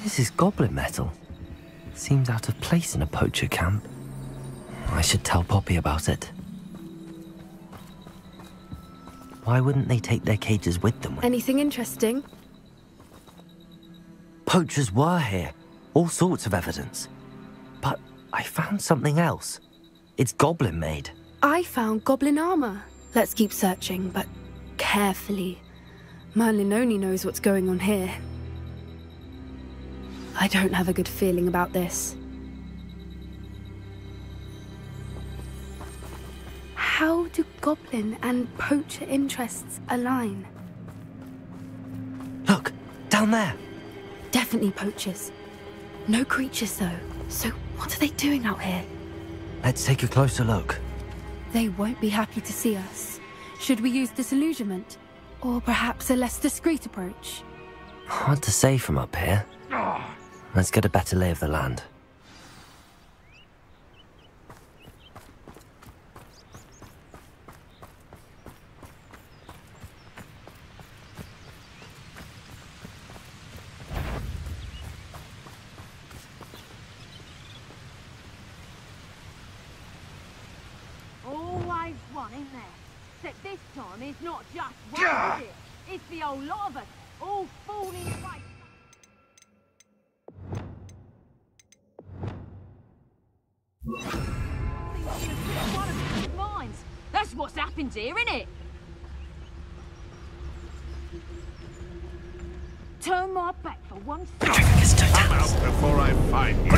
This is goblin metal. Seems out of place in a poacher camp. I should tell Poppy about it. Why wouldn't they take their cages with them? Anything interesting? Poachers were here. All sorts of evidence. But I found something else. It's goblin made. I found goblin armor. Let's keep searching, but carefully. Merlin only knows what's going on here. I don't have a good feeling about this. How do goblin and poacher interests align? Look, down there. Definitely poachers. No creatures, though. So what are they doing out here? Let's take a closer look. They won't be happy to see us. Should we use disillusionment? Or perhaps a less discreet approach? Hard to say from up here. Let's get a better lay of the land. Always one in there. Except this time it's not just one, is it? It's the whole lot of us, all falling right. One of his minds. That's what's happened here, innit? Turn my back for 1 second. Come out before I find you.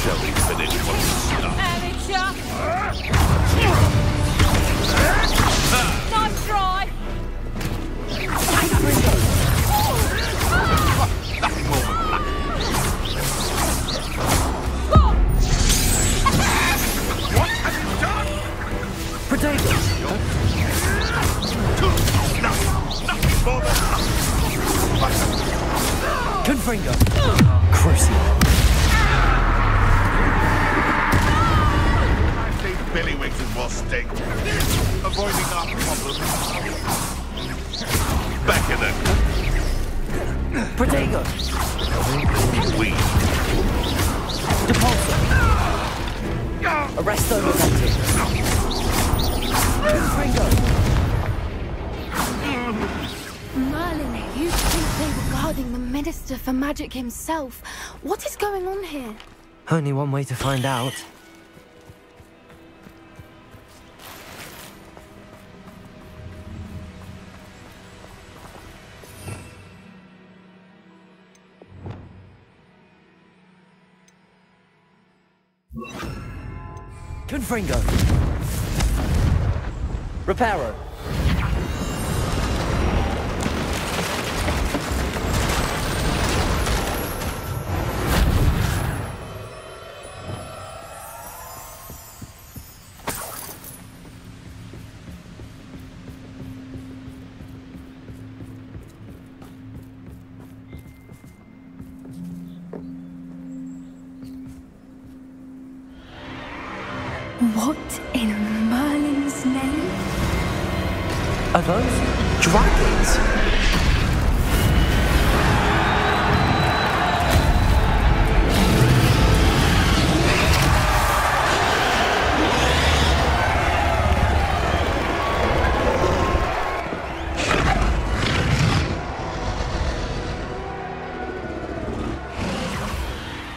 Shall we finish what we start? Amateur! Nice try! Nothing more than luck. What have you done? Potatoes! Nothing more than luck. Confringo! Crucial! Billywigs and more sting. Avoiding our problems. Back in it. Protego! Weed. Depulso! Arresto Rosetti! Confringo! Merlin, you think they were guarding the Minister for Magic himself? What is going on here? Only one way to find out. Confringo! Reparo! What in Merlin's name? Are those dragons?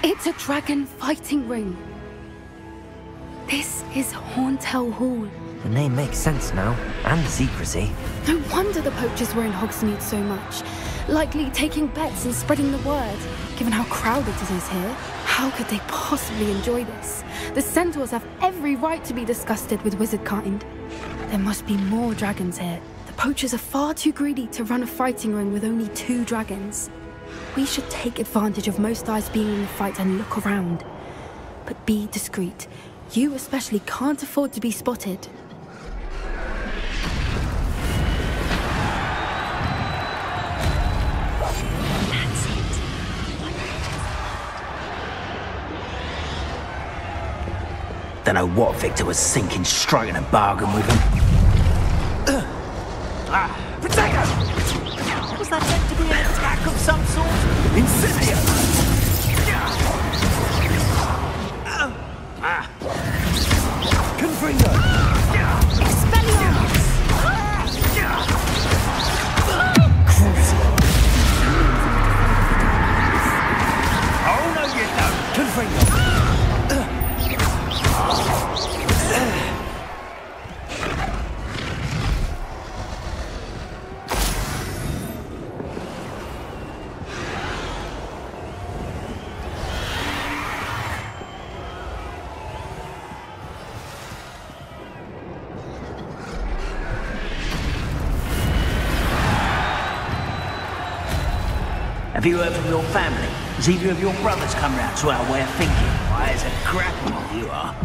It's a dragon fighting ring. This is Hauntel Hall. The name makes sense now, and the secrecy. No wonder the poachers were in Hogsmeade so much. Likely taking bets and spreading the word, given how crowded it is here. How could they possibly enjoy this? The centaurs have every right to be disgusted with wizard kind. There must be more dragons here. The poachers are far too greedy to run a fighting ring with only 2 dragons. We should take advantage of most eyes being in the fight and look around. But be discreet. You especially can't afford to be spotted. That's it. Don't know what Victor was thinking, striking a bargain with him. Protego! Was that meant to be an attack of some sort? Incendio! Confringo! Expelliarmus! Crucial! Oh, no, you don't. Confringo! Have you heard from your family? Has either of your brothers come round to our way of thinking? Why, it's a crap one you are.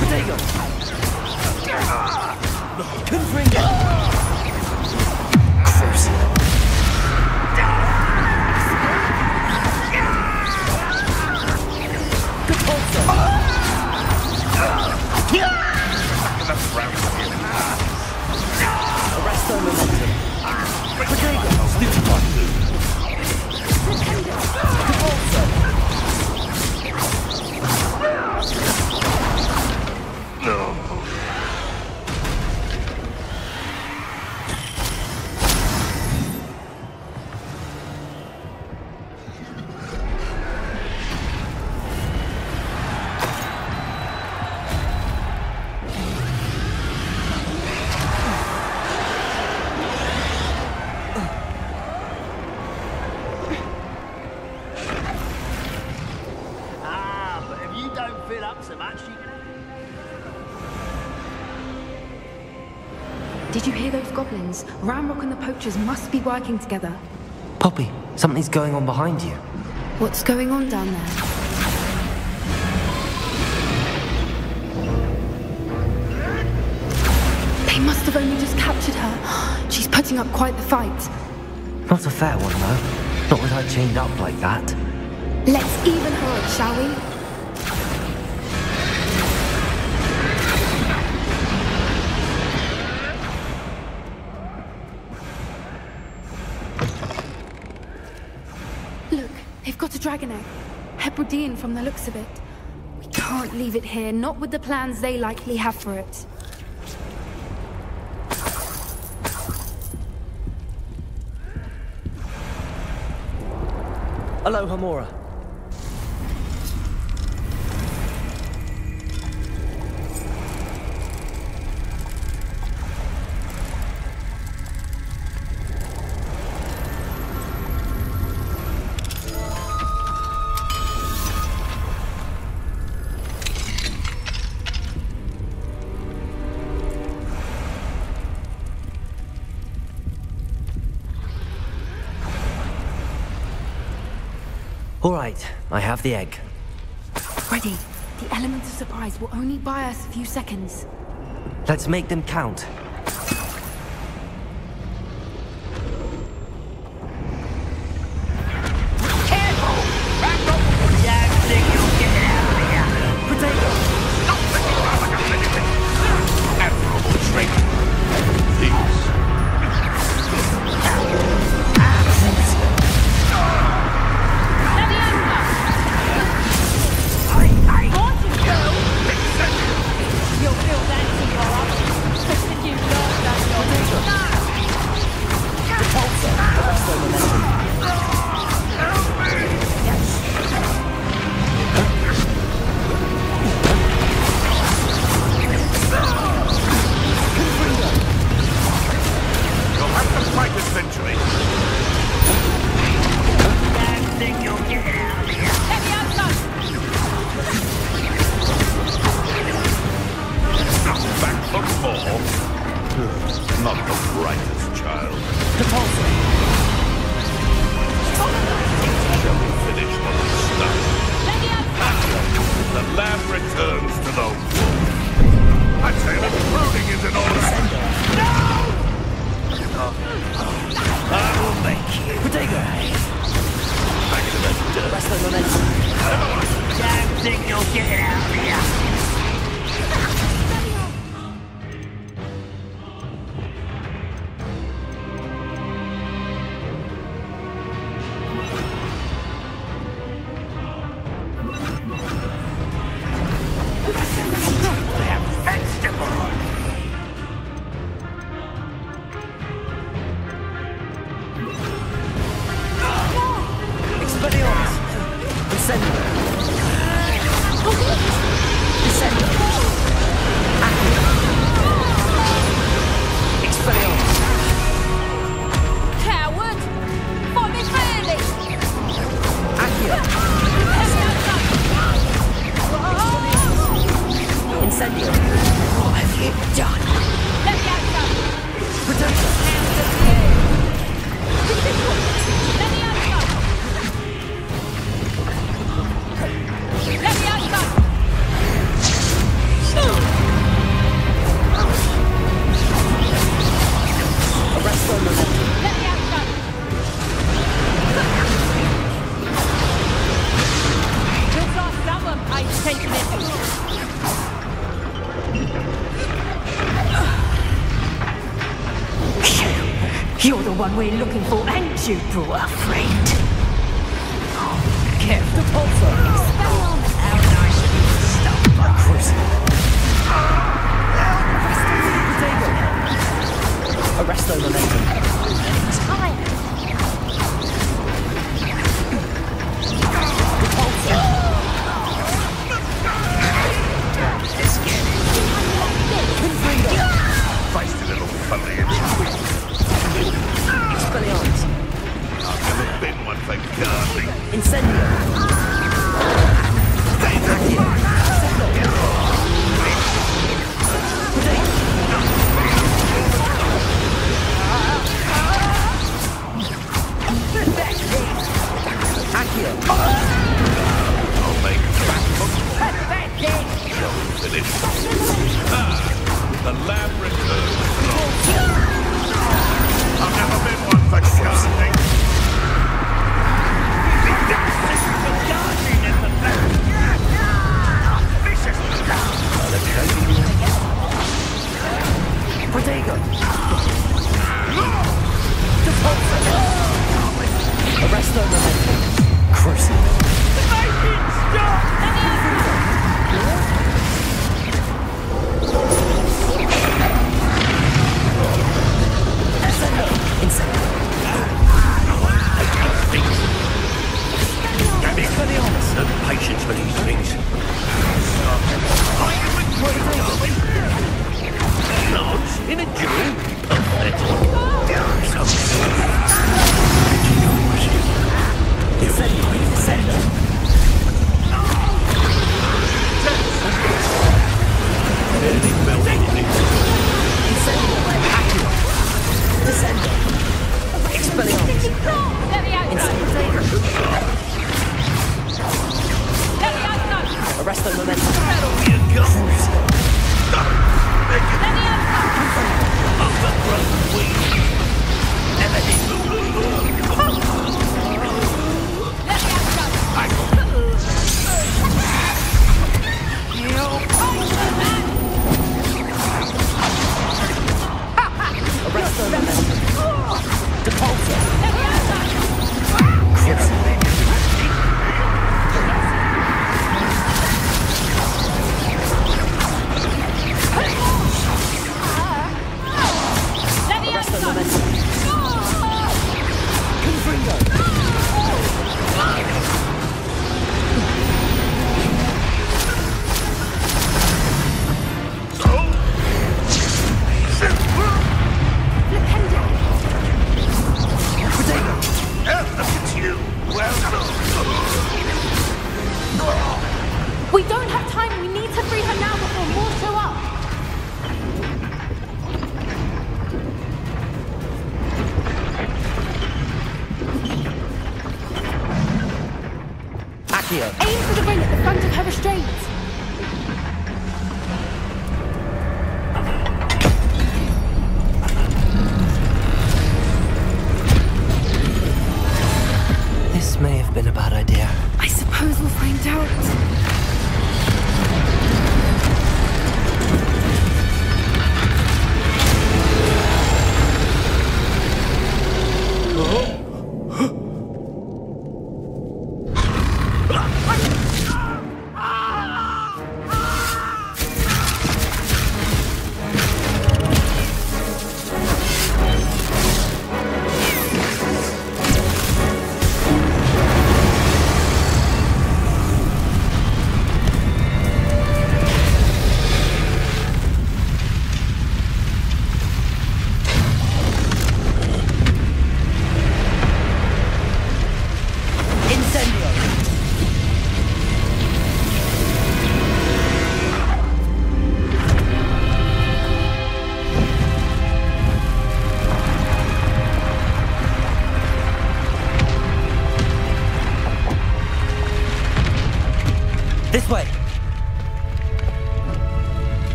Potato! Confringo! Crucible! Arrest their momentum. Potato! Stupid Did you hear those goblins? Ramrock and the poachers must be working together. Poppy, something's going on behind you. What's going on down there? They must have only just captured her. She's putting up quite the fight. Not a fair one, though. Not with her chained up like that. Let's even her up, shall we? Look, they've got a dragon egg. Hebridean from the looks of it. We can't leave it here, not with the plans they likely have for it. Hello, Hamura. All right, I have the egg. Ready. The element of surprise will only buy us a few seconds. Let's make them count. Incendio. What have you done? Let me out, son! Protector. Hands in the air! Let me out, son! Let me out, son! Arrest on momentum. Let me out, son! We've lost someone taking it. You're the one we're looking for, and you brought a friend. Careful. Repulsor. How nice of you to stop by. Potato. Arresto momentum. Repulsor. Confringo. Feisty little puppy. Expelliarmus. I've never been one for gardening. Incendio. Accio. I'll make fat finish. The lab returns. I've never been one for gardening. Protego. Arresto momentum. Crucible. The Vikings! Stop!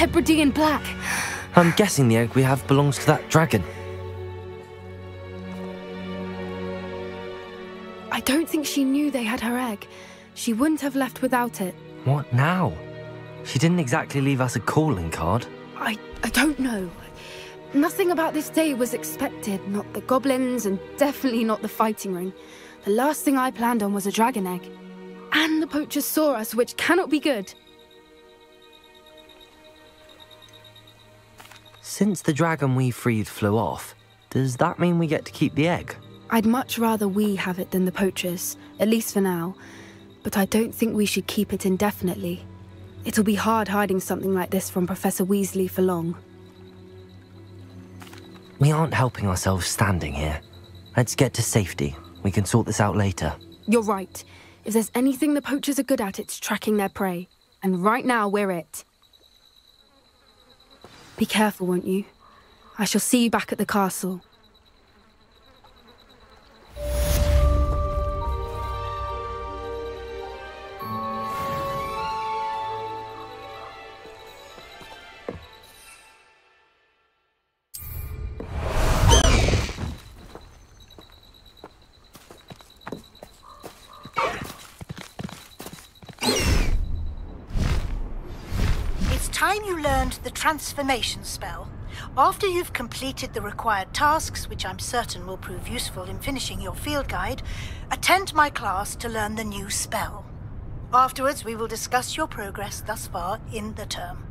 Hebridean black. I'm guessing the egg we have belongs to that dragon. I don't think she knew they had her egg. She wouldn't have left without it. What now? She didn't exactly leave us a calling card. I don't know. Nothing about this day was expected. Not the goblins, and definitely not the fighting ring. The last thing I planned on was a dragon egg. And the poachers saw us, which cannot be good. Since the dragon we freed flew off, does that mean we get to keep the egg? I'd much rather we have it than the poachers, at least for now. But I don't think we should keep it indefinitely. It'll be hard hiding something like this from Professor Weasley for long. We aren't helping ourselves standing here. Let's get to safety. We can sort this out later. You're right. If there's anything the poachers are good at, it's tracking their prey. And right now, we're it. Be careful, won't you? I shall see you back at the castle. You learned the transformation spell. After you've completed the required tasks, which I'm certain will prove useful in finishing your field guide, attend my class to learn the new spell. Afterwards, we will discuss your progress thus far in the term.